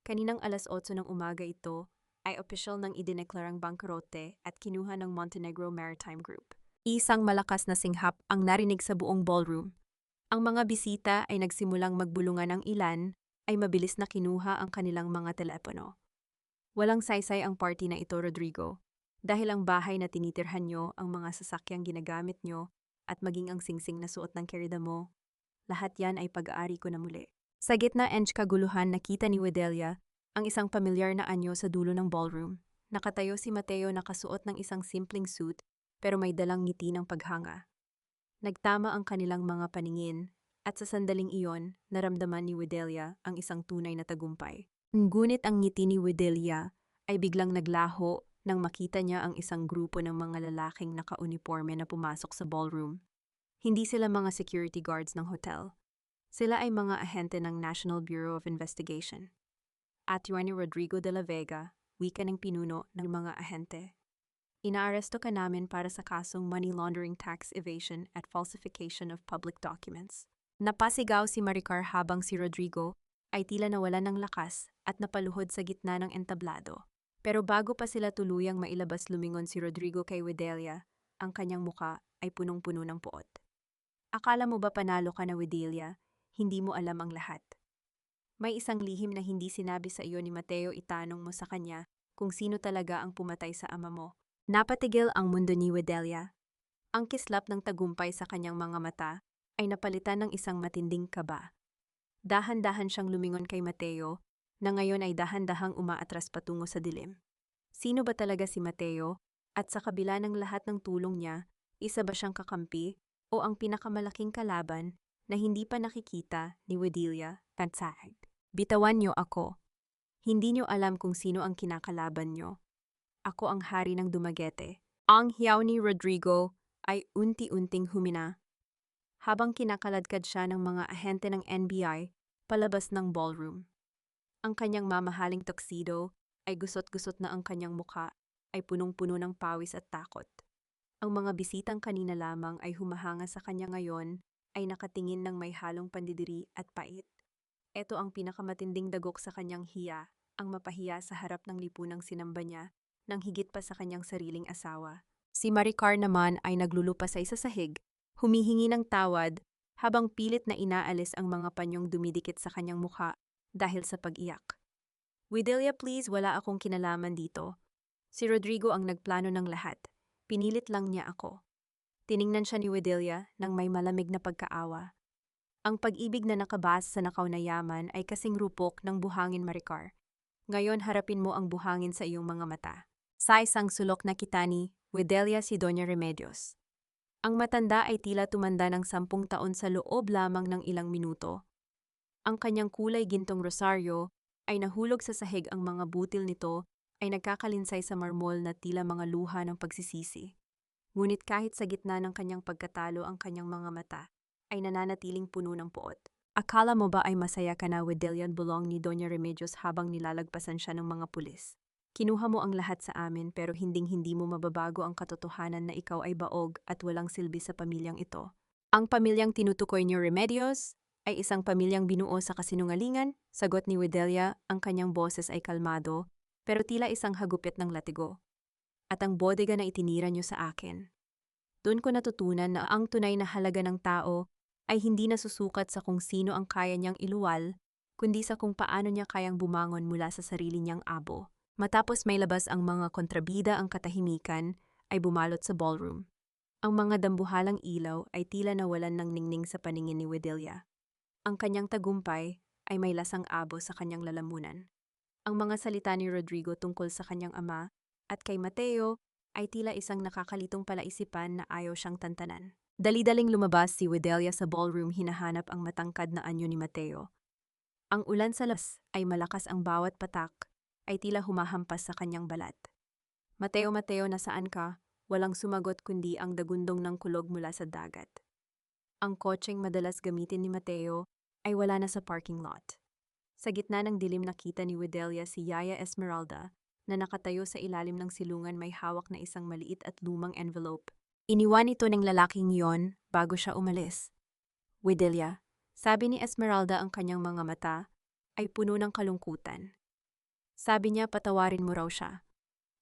Kaninang alas 8 ng umaga ito ay opisyal ng idineklarang bangkrote at kinuha ng Montenegro Maritime Group. Isang malakas na singhap ang narinig sa buong ballroom. Ang mga bisita ay nagsimulang magbulungan ng ilan, ay mabilis na kinuha ang kanilang mga telepono. Walang saysay ang party na ito, Rodrigo, dahil ang bahay na tinitirhan nyo, ang mga sasakyang ginagamit nyo, at maging ang singsing na suot ng kerida mo, lahat yan ay pag-aari ko na muli. Sa gitna ng kaguluhan, nakita ni Wedelia ang isang pamilyar na anyo sa dulo ng ballroom. Nakatayo si Mateo nakasuot ng isang simpleng suit pero may dalang ngiti ng paghanga. Nagtama ang kanilang mga paningin at sa sandaling iyon, naramdaman ni Wedelia ang isang tunay na tagumpay. Ngunit ang ngiti ni Wedelia ay biglang naglaho nang makita niya ang isang grupo ng mga lalaking naka-uniforme na pumasok sa ballroom. Hindi sila mga security guards ng hotel. Sila ay mga ahente ng National Bureau of Investigation. At ni Rodrigo de la Vega, wika ng pinuno ng mga ahente. Inaaresto ka namin para sa kasong money laundering, tax evasion at falsification of public documents. Napasigaw si Maricar habang si Rodrigo ay tila nawalan ng lakas at napaluhod sa gitna ng entablado. Pero bago pa sila tuluyang mailabas, lumingon si Rodrigo kay Wedelia, ang kanyang muka ay punong-puno ng puot. Akala mo ba panalo ka na, Wedelia? Hindi mo alam ang lahat. May isang lihim na hindi sinabi sa iyo ni Mateo, itanong mo sa kanya kung sino talaga ang pumatay sa ama mo. Napatigil ang mundo ni Wedelia. Ang kislap ng tagumpay sa kanyang mga mata ay napalitan ng isang matinding kaba. Dahan-dahan siyang lumingon kay Mateo, na ngayon ay dahan-dahang umaatras patungo sa dilim. Sino ba talaga si Mateo? At sa kabila ng lahat ng tulong niya, isa ba siyang kakampi o ang pinakamalaking kalaban na hindi pa nakikita ni Wedelia? Tansahag. Bitawan niyo ako. Hindi niyo alam kung sino ang kinakalaban niyo. Ako ang hari ng Dumaguete. Ang hiyaw ni Rodrigo ay unti-unting humina habang kinakaladkad siya ng mga ahente ng NBI palabas ng ballroom. Ang kanyang mamahaling tuxedo ay gusot-gusot na, ang kanyang muka ay punong-puno ng pawis at takot. Ang mga bisitang kanina lamang ay humahanga sa kanya ngayon ay nakatingin ng may halong pandidiri at pait. Ito ang pinakamatinding dagok sa kanyang hiya, ang mapahiya sa harap ng lipunang sinamba niya nang higit pa sa kanyang sariling asawa. Si Maricar naman ay naglulupa sa sahig, humihingi ng tawad habang pilit na inaalis ang mga panyong dumidikit sa kanyang mukha dahil sa pag-iyak. Wedelia, please, wala akong kinalaman dito. Si Rodrigo ang nagplano ng lahat. Pinilit lang niya ako. Tiningnan siya ni Wedelia nang may malamig na pagkaawa. Ang pag-ibig na nakabase sa nakaw na yaman ay kasing rupok ng buhangin, Maricar. Ngayon harapin mo ang buhangin sa iyong mga mata. Sa isang sulok na kitani, Wedelia si Doña Remedios. Ang matanda ay tila tumanda ng 10 taon sa loob lamang ng ilang minuto. Ang kanyang kulay gintong rosaryo ay nahulog sa sahig, ang mga butil nito ay nagkakalinsay sa marmol na tila mga luha ng pagsisisi. Ngunit kahit sa gitna ng kanyang pagkatalo, ang kanyang mga mata ay nananatiling puno ng puot. Akala mo ba ay masaya ka na, Wedelia, bulong ni Doña Remedios habang nilalagpasan siya ng mga pulis. Kinuha mo ang lahat sa amin pero hinding-hindi mo mababago ang katotohanan na ikaw ay baog at walang silbi sa pamilyang ito. Ang pamilyang tinutukoy ni Remedios ay isang pamilyang binuo sa kasinungalingan, sagot ni Wedelia, ang kanyang boses ay kalmado pero tila isang hagupit ng latigo. At ang bodega na itinira niyo sa akin. Doon ko natutunan na ang tunay na halaga ng tao ay hindi nasusukat sa kung sino ang kaya niyang iluwal, kundi sa kung paano niya kayang bumangon mula sa sarili niyang abo. Matapos may labas ang mga kontrabida, ang katahimikan ay bumalot sa ballroom. Ang mga dambuhalang ilaw ay tila nawalan ng ningning sa paningin ni Wedelia. Ang kanyang tagumpay ay may lasang abo sa kanyang lalamunan. Ang mga salita ni Rodrigo tungkol sa kanyang ama at kay Mateo ay tila isang nakakalitong palaisipan na ayaw siyang tantanan. Dali-daling lumabas si Wedelia sa ballroom, hinahanap ang matangkad na anyo ni Mateo. Ang ulan sa labas ay malakas, ang bawat patak ay tila humahampas sa kanyang balat. Mateo, Mateo, nasaan ka? Walang sumagot kundi ang dagundong ng kulog mula sa dagat. Ang kotseng madalas gamitin ni Mateo ay wala na sa parking lot. Sa gitna ng dilim, nakita ni Wedelia si Yaya Esmeralda na nakatayo sa ilalim ng silungan, may hawak na isang maliit at lumang envelope. Iniwan ito ng lalaking yon bago siya umalis. Wedelia, sabi ni Esmeralda, ang kanyang mga mata ay puno ng kalungkutan. Sabi niya patawarin mo raw siya.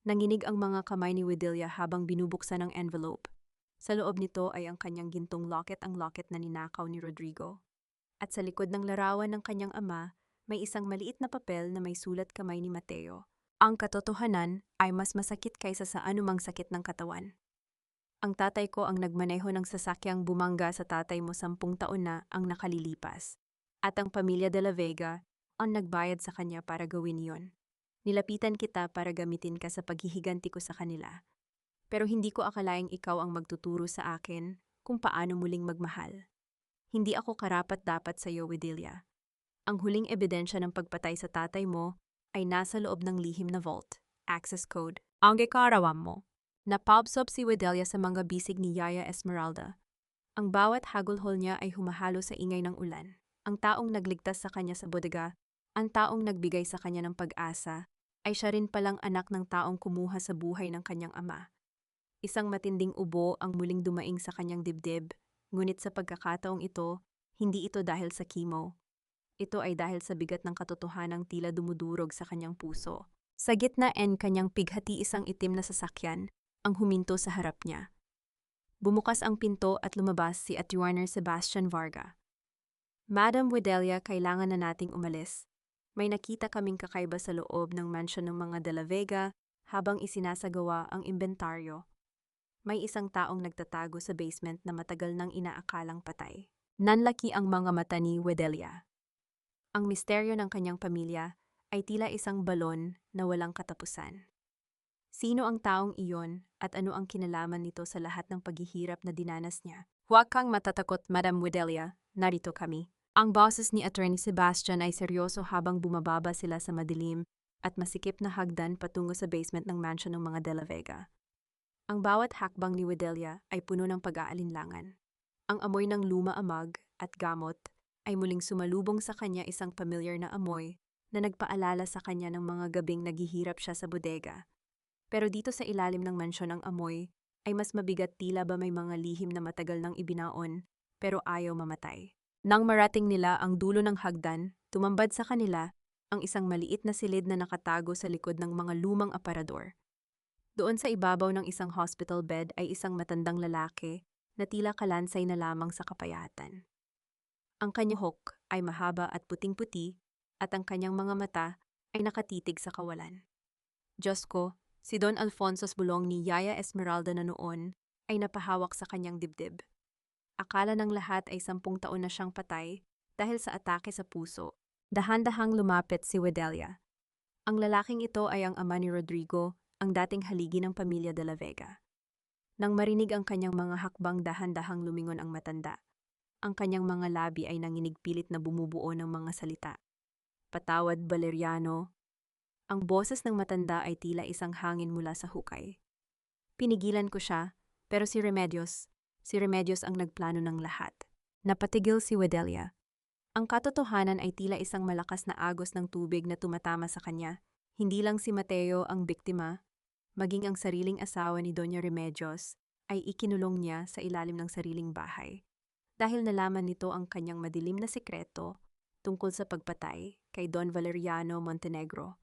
Nanginig ang mga kamay ni Wedelia habang binubuksan ang envelope. Sa loob nito ay ang kanyang gintong locket, ang locket na ninakaw ni Rodrigo. At sa likod ng larawan ng kanyang ama, may isang maliit na papel na may sulat kamay ni Mateo. Ang katotohanan ay mas masakit kaysa sa anumang sakit ng katawan. Ang tatay ko ang nagmaneho ng sasakyang bumangga sa tatay mo 10 taon na ang nakalilipas. At ang pamilya de la Vega ang nagbayad sa kanya para gawin iyon. Nilapitan kita para gamitin ka sa paghihiganti ko sa kanila. Pero hindi ko akalaing ikaw ang magtuturo sa akin kung paano muling magmahal. Hindi ako karapat-dapat sa iyo, Widelia. Ang huling ebidensya ng pagpatay sa tatay mo ay nasa loob ng lihim na vault, access code. Ang ikarawam mo. Napabsob si Widelia sa mga bisig ni Yaya Esmeralda. Ang bawat hagulhol niya ay humahalo sa ingay ng ulan. Ang taong nagligtas sa kanya sa bodega, ang taong nagbigay sa kanya ng pag-asa, ay siya rin palang anak ng taong kumuha sa buhay ng kanyang ama. Isang matinding ubo ang muling dumaing sa kanyang dibdib, ngunit sa pagkakataong ito, hindi ito dahil sa chemo. Ito ay dahil sa bigat ng katotohanang tila dumudurog sa kanyang puso. Sa gitna kanyang pighati isang itim na sasakyan ang huminto sa harap niya. Bumukas ang pinto at lumabas si Attorney Sebastian Varga. Madam Widelia, kailangan na nating umalis. May nakita kaming kakaiba sa loob ng mansion ng mga de la Vega habang isinasagawa ang inventaryo. May isang taong nagtatago sa basement na matagal nang inaakalang patay. Nanlaki ang mga mata ni Widelia. Ang misteryo ng kanyang pamilya ay tila isang balon na walang katapusan. Sino ang taong iyon at ano ang kinalaman nito sa lahat ng paghihirap na dinanas niya? Huwag kang matatakot, Madam Widelia. Narito kami. Ang boses ni Attorney Sebastian ay seryoso habang bumababa sila sa madilim at masikip na hagdan patungo sa basement ng mansion ng mga de la Vega. Ang bawat hakbang ni Widelia ay puno ng pag-aalinlangan. Ang amoy ng luma amag at gamot ay muling sumalubong sa kanya, isang familiar na amoy na nagpaalala sa kanya ng mga gabing naghihirap siya sa bodega. Pero dito sa ilalim ng mansyon ang amoy ay mas mabigat, tila ba may mga lihim na matagal nang ibinaon pero ayaw mamatay. Nang marating nila ang dulo ng hagdan, tumambad sa kanila ang isang maliit na silid na nakatago sa likod ng mga lumang aparador. Doon sa ibabaw ng isang hospital bed ay isang matandang lalaki na tila kalansay na lamang sa kapayatan. Ang kanyang buhok ay mahaba at puting-puti at ang kanyang mga mata ay nakatitig sa kawalan. Diyos ko, si Don Alfonso's bulong ni Yaya Esmeralda na noon ay napahawak sa kanyang dibdib. Akala ng lahat ay 10 taon na siyang patay dahil sa atake sa puso. Dahan-dahang lumapit si Widelia. Ang lalaking ito ay ang ama ni Rodrigo, ang dating haligi ng pamilya de la Vega. Nang marinig ang kanyang mga hakbang, dahan-dahang lumingon ang matanda. Ang kanyang mga labi ay nanginig, pilit na bumubuo ng mga salita. Patawad, Valeriano. Ang boses ng matanda ay tila isang hangin mula sa hukay. Pinigilan ko siya, pero si Remedios ang nagplano ng lahat. Napatigil si Widelia. Ang katotohanan ay tila isang malakas na agos ng tubig na tumatama sa kanya. Hindi lang si Mateo ang biktima, maging ang sariling asawa ni Doña Remedios ay ikinulong niya sa ilalim ng sariling bahay. Dahil nalaman nito ang kanyang madilim na sikreto tungkol sa pagpatay kay Don Valeriano Montenegro.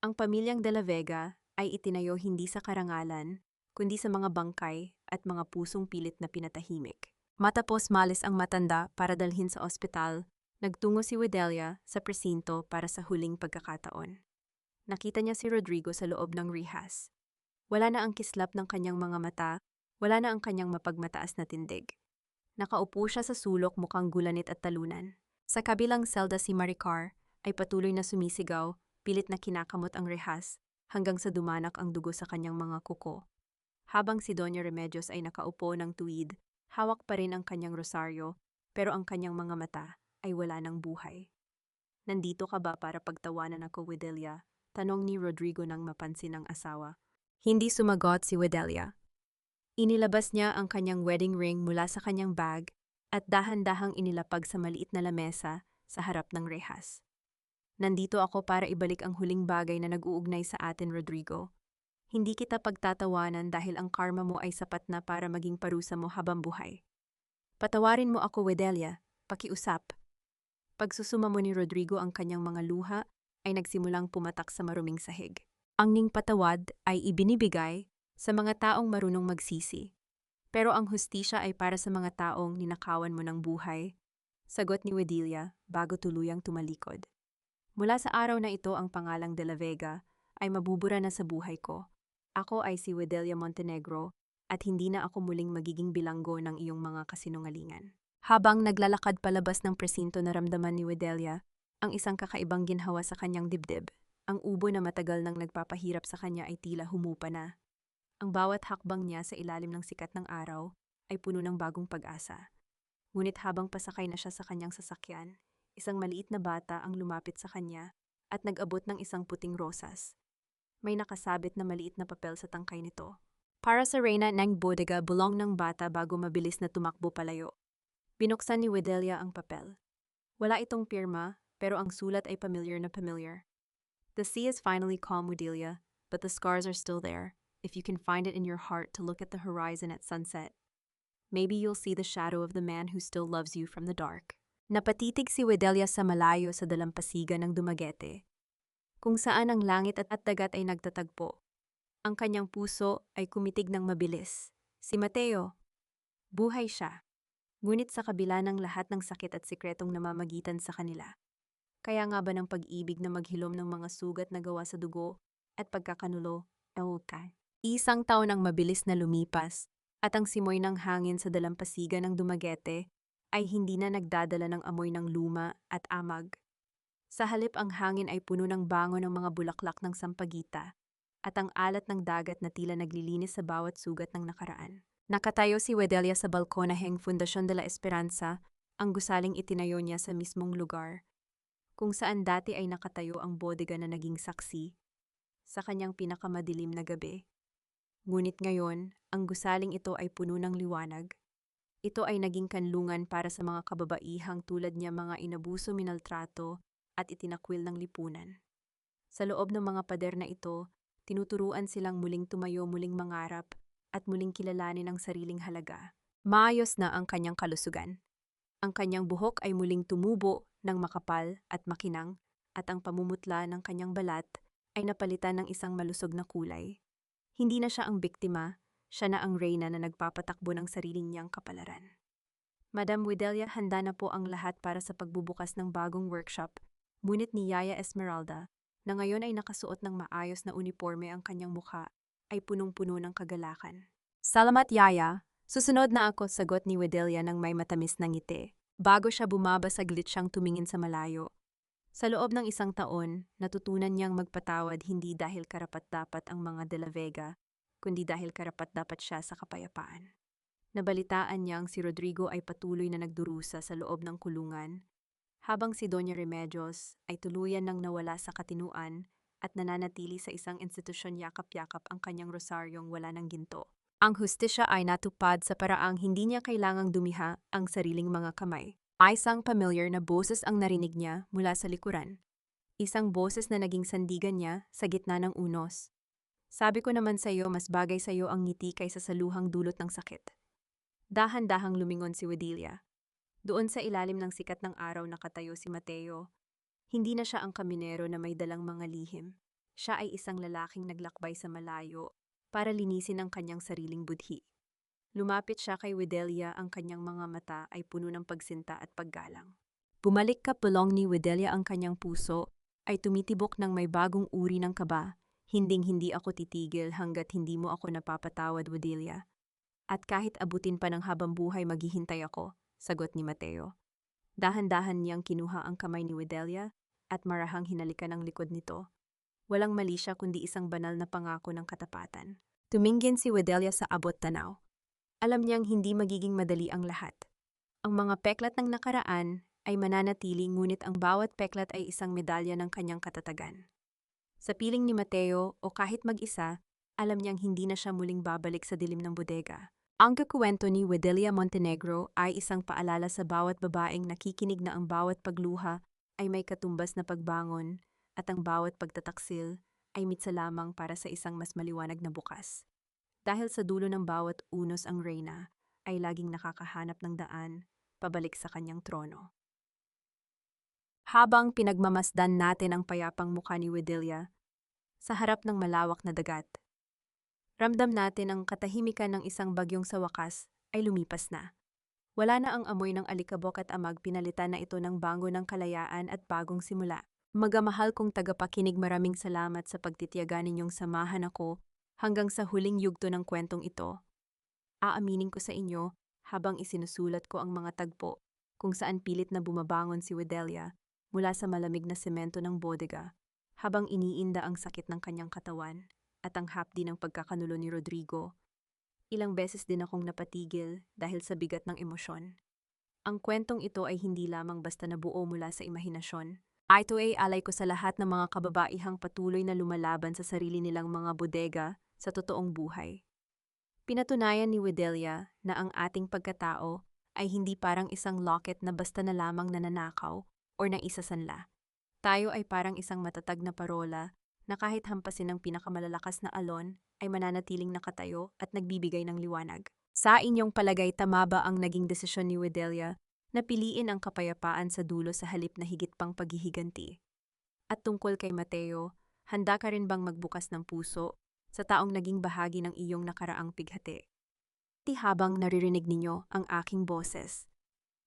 Ang pamilyang de la Vega ay itinayo hindi sa karangalan, kundi sa mga bangkay at mga pusong pilit na pinatahimik. Matapos malis ang matanda para dalhin sa ospital, nagtungo si Widelia sa presinto para sa huling pagkakataon. Nakita niya si Rodrigo sa loob ng rehas. Wala na ang kislap ng kanyang mga mata, wala na ang kanyang mapagmataas na tindig. Nakaupo siya sa sulok, mukhang gulanit at talunan. Sa kabilang selda si Maricar ay patuloy na sumisigaw, pilit na kinakamot ang rehas hanggang sa dumanak ang dugo sa kanyang mga kuko. Habang si Doña Remedios ay nakaupo ng tuwid, hawak pa rin ang kanyang rosaryo, pero ang kanyang mga mata ay wala ng buhay. Nandito ka ba para pagtawanan ako, Widelia? Tanong ni Rodrigo nang mapansin ang asawa. Hindi sumagot si Widelia. Inilabas niya ang kanyang wedding ring mula sa kanyang bag at dahan-dahang inilapag sa maliit na lamesa sa harap ng rehas. Nandito ako para ibalik ang huling bagay na nag-uugnay sa atin, Rodrigo. Hindi kita pagtatawanan dahil ang karma mo ay sapat na para maging parusa mo habang buhay. Patawarin mo ako, Widelia. Pakiusap. Pagsusuma mo ni Rodrigo ang kanyang mga luha ay nagsimulang pumatak sa maruming sahig. Ang ning patawad ay ibinibigay sa mga taong marunong magsisi. Pero ang hustisya ay para sa mga taong ninakawan mo ng buhay. Sagot ni Wedelia bago tuluyang tumalikod. Mula sa araw na ito ang pangalang De La Vega ay mabubura na sa buhay ko. Ako ay si Wedelia Montenegro at hindi na ako muling magiging bilanggo ng iyong mga kasinungalingan. Habang naglalakad palabas ng presinto naramdaman ni Wedelia ang isang kakaibang ginhawa sa kanyang dibdib. Ang ubo na matagal nang nagpapahirap sa kanya ay tila humupa na. Ang bawat hakbang niya sa ilalim ng sikat ng araw ay puno ng bagong pag-asa. Ngunit habang pasakay na siya sa kanyang sasakyan, isang maliit na bata ang lumapit sa kanya at nag-abot ng isang puting rosas. May nakasabit na maliit na papel sa tangkay nito. Para sa reyna ng bodega, bulong ng bata bago mabilis na tumakbo palayo. Binuksan ni Wedelia ang papel. Wala itong pirma, pero ang sulat ay familiar na familiar. The sea is finally calm, Wedelia, but the scars are still there. If you can find it in your heart to look at the horizon at sunset, maybe you'll see the shadow of the man who still loves you from the dark. Napatitig si Wedelia sa malayo sa dalampasigan ng Dumaguete, kung saan ang langit at dagat ay nagtatagpo. Ang kanyang puso ay kumitig ng mabilis. Si Mateo, buhay siya. Ngunit sa kabila ng lahat ng sakit at sikretong namamagitan sa kanila. Kaya nga ba ng pag-ibig na maghilom ng mga sugat na gawa sa dugo at pagkakanulo, ka? Isang taon ang mabilis na lumipas at ang simoy ng hangin sa dalampasigan ng Dumaguete ay hindi na nagdadala ng amoy ng luma at amag. Sa halip ang hangin ay puno ng bango ng mga bulaklak ng sampagita at ang alat ng dagat na tila naglilinis sa bawat sugat ng nakaraan. Nakatayo si Wedelia sa balkonaheng Fundación de la Esperanza, ang gusaling itinayo niya sa mismong lugar, kung saan dati ay nakatayo ang bodega na naging saksi sa kanyang pinakamadilim na gabi. Ngunit ngayon, ang gusaling ito ay puno ng liwanag. Ito ay naging kanlungan para sa mga kababaihang tulad niya mga inabuso, minaltrato at itinakwil ng lipunan. Sa loob ng mga pader na ito, tinuturuan silang muling tumayo, muling mangarap at muling kilalanin ang sariling halaga. Maayos na ang kanyang kalusugan. Ang kanyang buhok ay muling tumubo ng makapal at makinang at ang pamumutla ng kanyang balat ay napalitan ng isang malusog na kulay. Hindi na siya ang biktima, siya na ang reyna na nagpapatakbo ng sariling niyang kapalaran. Madam Wedelia, handa na po ang lahat para sa pagbubukas ng bagong workshop, ngunit ni Yaya Esmeralda, na ngayon ay nakasuot ng maayos na uniforme ang kanyang mukha, ay punong-puno ng kagalakan. Salamat, Yaya. Susunod na ako, sagot ni Wedelia ng may matamis na ngiti. Bago siya bumaba sa glit siyang tumingin sa malayo. Sa loob ng isang taon, natutunan niyang magpatawad hindi dahil karapat-dapat ang mga De La Vega, kundi dahil karapat-dapat siya sa kapayapaan. Nabalitaan niyang si Rodrigo ay patuloy na nagdurusa sa loob ng kulungan, habang si Doña Remedios ay tuluyan nang nawala sa katinuan at nananatili sa isang institusyon yakap-yakap ang kanyang rosaryong wala ng ginto. Ang hustisya ay natupad sa paraang hindi niya kailangang dumiha ang sariling mga kamay. Isang familiar na boses ang narinig niya mula sa likuran. Isang boses na naging sandigan niya sa gitna ng unos. Sabi ko naman sa iyo, mas bagay sa iyo ang ngiti kaysa sa luhang dulot ng sakit. Dahan-dahang lumingon si Wedelia. Doon sa ilalim ng sikat ng araw nakatayo si Mateo. Hindi na siya ang kaminero na may dalang mga lihim. Siya ay isang lalaking naglakbay sa malayo para linisin ang kanyang sariling budhi. Lumapit siya kay Wedelia, ang kanyang mga mata ay puno ng pagsinta at paggalang. Bumalik ka, bulong ni Wedelia, ang kanyang puso ay tumitibok ng may bagong uri ng kaba. Hinding-hindi ako titigil hanggat hindi mo ako napapatawad, Wedelia. At kahit abutin pa ng habang buhay, maghihintay ako, sagot ni Mateo. Dahan-dahan niyang kinuha ang kamay ni Wedelia at marahang hinalikan ang likod nito. Walang mali siya kundi isang banal na pangako ng katapatan. Tumingin si Wedelia sa abot tanaw. Alam niyang hindi magiging madali ang lahat. Ang mga peklat ng nakaraan ay mananatili, ngunit ang bawat peklat ay isang medalya ng kanyang katatagan. Sa piling ni Mateo o kahit mag-isa, alam niyang hindi na siya muling babalik sa dilim ng bodega. Ang kukwento ni Wedelia Montenegro ay isang paalala sa bawat babaeng nakikinig na ang bawat pagluha ay may katumbas na pagbangon at ang bawat pagtataksil ay mitsa lamang para sa isang mas maliwanag na bukas. Dahil sa dulo ng bawat unos ang reyna ay laging nakakahanap ng daan pabalik sa kanyang trono. Habang pinagmamasdan natin ang payapang mukha ni Wedelia sa harap ng malawak na dagat, Ramdam natin ang katahimikan ng isang bagyong sa wakas ay lumipas na. Wala na ang amoy ng alikabok at amag, pinalitan na ito ng bango ng kalayaan at bagong simula. Magamahal kong tagapakinig, maraming salamat sa pagtitiyaga ninyong samahan ako hanggang sa huling yugto ng kwentong ito. Aaminin ko sa inyo habang isinusulat ko ang mga tagpo kung saan pilit na bumabangon si Wedelia mula sa malamig na semento ng bodega habang iniinda ang sakit ng kanyang katawan at ang hapdi ng pagkakanulo ni Rodrigo. Ilang beses din akong napatigil dahil sa bigat ng emosyon. Ang kwentong ito ay hindi lamang basta nabuo mula sa imahinasyon. Ito ay alay ko sa lahat ng mga kababaihang patuloy na lumalaban sa sarili nilang mga bodega sa totoong buhay. Pinatunayan ni Wedelia na ang ating pagkatao ay hindi parang isang locket na basta na lamang nananakaw o naisasanla. Tayo ay parang isang matatag na parola na kahit hampasin ng pinakamalalakas na alon ay mananatiling nakatayo at nagbibigay ng liwanag. Sa inyong palagay, tama ba ang naging desisyon ni Wedelia na piliin ang kapayapaan sa dulo sa halip na higit pang paghihiganti? At tungkol kay Mateo, handa ka rin bang magbukas ng puso sa taong naging bahagi ng iyong nakaraang pighati? Habang naririnig ninyo ang aking boses,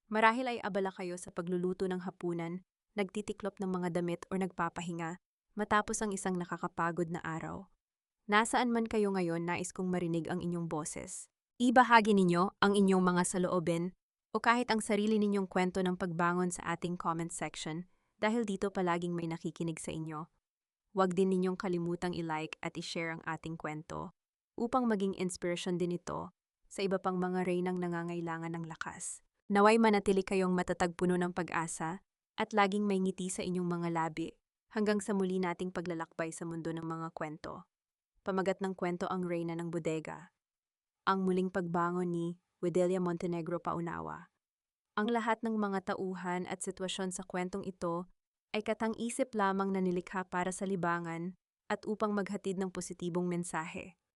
marahil ay abala kayo sa pagluluto ng hapunan, nagtitiklop ng mga damit o nagpapahinga matapos ang isang nakakapagod na araw. Nasaan man kayo ngayon, nais kong marinig ang inyong boses. Ibahagi ninyo ang inyong mga saloobin o kahit ang sarili ninyong kwento ng pagbangon sa ating comment section dahil dito palaging may nakikinig sa inyo. Huwag din ninyong kalimutang i-like at i-share ang ating kwento upang maging inspiration din ito sa iba pang mga reynang nangangailangan ng lakas. Naway manatili kayong matatag, puno ng pag-asa at laging may ngiti sa inyong mga labi hanggang sa muli nating paglalakbay sa mundo ng mga kwento. Pamagat ng kwento, ang Reyna ng Bodega. Ang muling pagbangon ni Wedelia Montenegro Paunawa. Ang lahat ng mga tauhan at sitwasyon sa kwentong ito ay katang-isip lamang na nilikha para sa libangan at upang maghatid ng positibong mensahe.